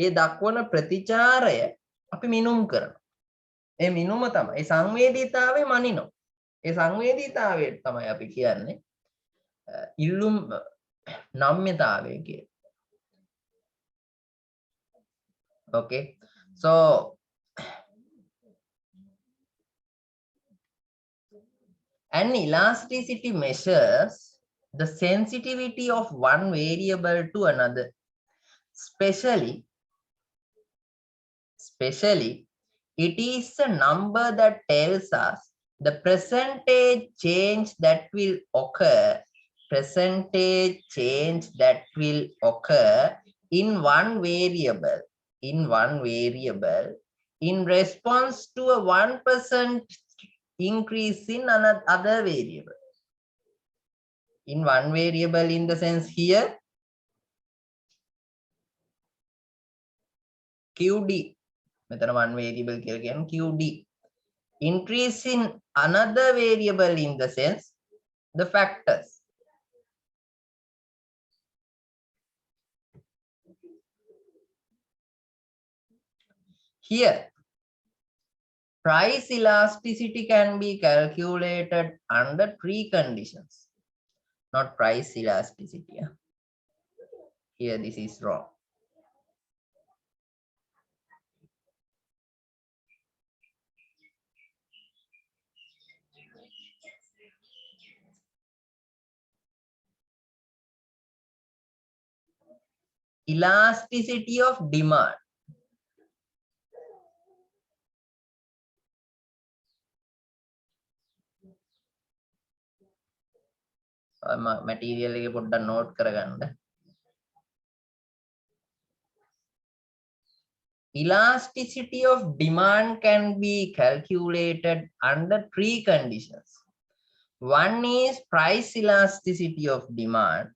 ඒ දක්වන ප්‍රතිචාරය අපි මිනුම් කරනවා. ඒ මිනුම තමයි ඒ සංවේදීතාවය මනිනවා. ඒ සංවේදීතාවය තමයි අපි කියන්නේ ඉල්ලුම් නම්‍යතාවය කියලා. Okay, so an elasticity measures the sensitivity of one variable to another. Especially it is a number that tells us the percentage change that will occur in one variable in response to a 1% increase in another variable. In one variable in the sense here QD. මෙතන one variable කියලා කියන්නේ QD. Increase in another variable in the sense the factors. Here, price elasticity can be calculated under three conditions, not price elasticity. Here, this is wrong. Elasticity of demand. Material එක පොඩ්ඩක් note කරගන්න. Elasticity of demand can be calculated under three conditions. One is price elasticity of demand.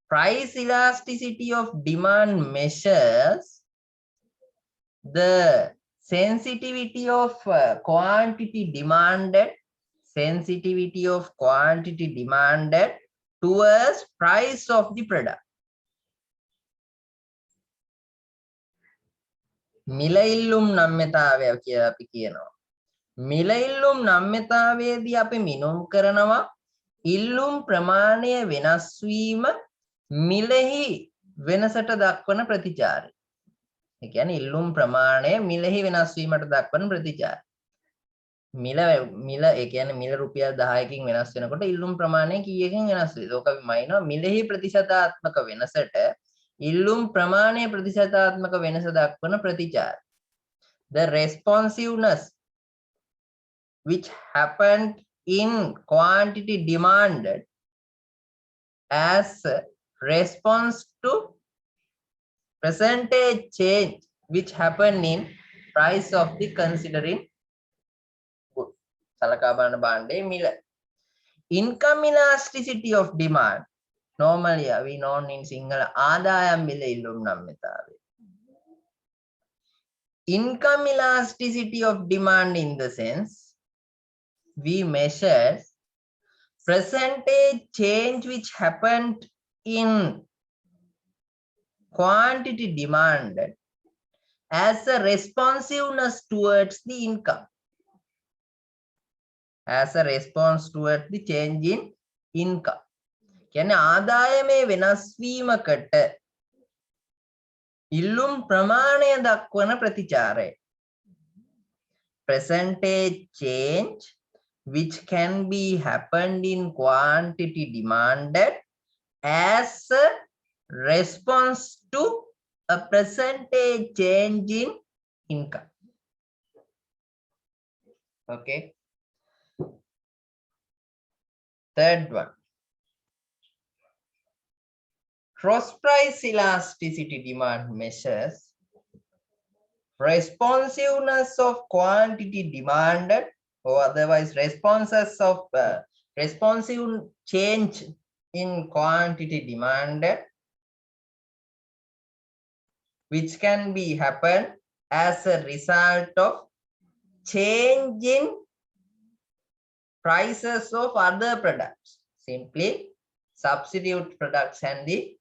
Price elasticity of demand measures the sensitivity of quantity demanded towards price of the product. මිල ඉල්ලුම් නම්‍යතාවය කියලා අපි කියනවා. මිල ඉල්ලුම් නම්‍යතාවයේදී අපි මිනුම් කරනවා ඉල්ලුම් ප්‍රමාණය වෙනස් වීම මිලෙහි වෙනසට දක්වන ප්‍රතිචාරය. ඒ කියන්නේ ඉල්ලුම් ප්‍රමාණය මිලෙහි වෙනස් වීමට දක්වන ප්‍රතිචාරය. මිල ඒ කියන්නේ මිල රුපියල් 10කින් වෙනස් වෙනකොට ඉල්ලුම් ප්‍රමාණය කීයකින් වෙනස් වෙයිද? ඕක අපි මයින්නවා මිලෙහි ප්‍රතිශතාත්මක වෙනසට ඉල්ලුම් ප්‍රමාණය ප්‍රතිශතාත්මක වෙනස දක්වන ප්‍රතිචාරය. The responsiveness which happened in quantity demanded as a response to percentage change which happened in price of the considering good. සලකා බලන භාණ්ඩයේ මිල. Income elasticity of demand. Normally we known in Sinhala ආදායම් මිල ඉල්ලුම් නම්‍යතාවය. Income elasticity of demand in the sense we measure percentage change which happened in quantity demanded as a responsiveness towards the income. As a response towards the change in income. කියන්නේ ආදායමේ වෙනස් වීමකට ඉල්ලුම් ප්‍රමාණය දක්වන ප්‍රතිචාරය. Percentage change which can be happened in quantity demanded as a response to a percentage change in income. Okay. Third one. Cross price elasticity demand measures responsiveness of quantity demanded or otherwise responses of responsive change in quantity demanded which can be happen as a result of change in prices of other products. Simply substitute products and the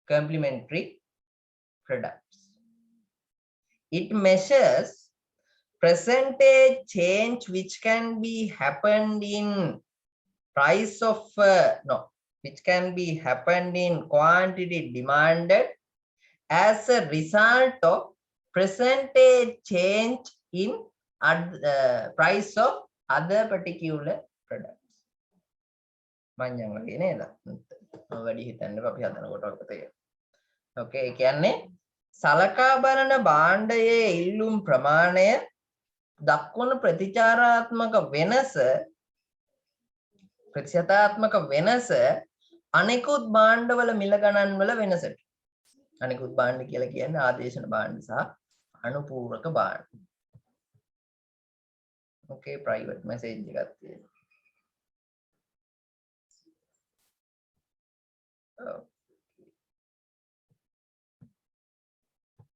complementary products. It measures percentage change which can be happened in price of which can be happened in quantity demanded as a result of percentage change in price of other particular products. මඤ්ඤං වගේ නේද? වැඩි හිතන්න අපි හදනකොට ඔක තේරෙනවා. Okay, ඒ කියන්නේ සලකා බලන භාණ්ඩයේ ඉල්ලුම් ප්‍රමාණය දක්වන ප්‍රතිචාරාත්මක වෙනස ප්‍රතිශතාත්මක වෙනස අනෙකුත් භාණ්ඩවල මිල ගණන් වල වෙනසට. අනෙකුත් භාණ්ඩ කියලා කියන්නේ ආදේශන භාණ්ඩ සහ අනුපූරක භාණ්ඩ. Okay, private message එකක් තියෙනවා.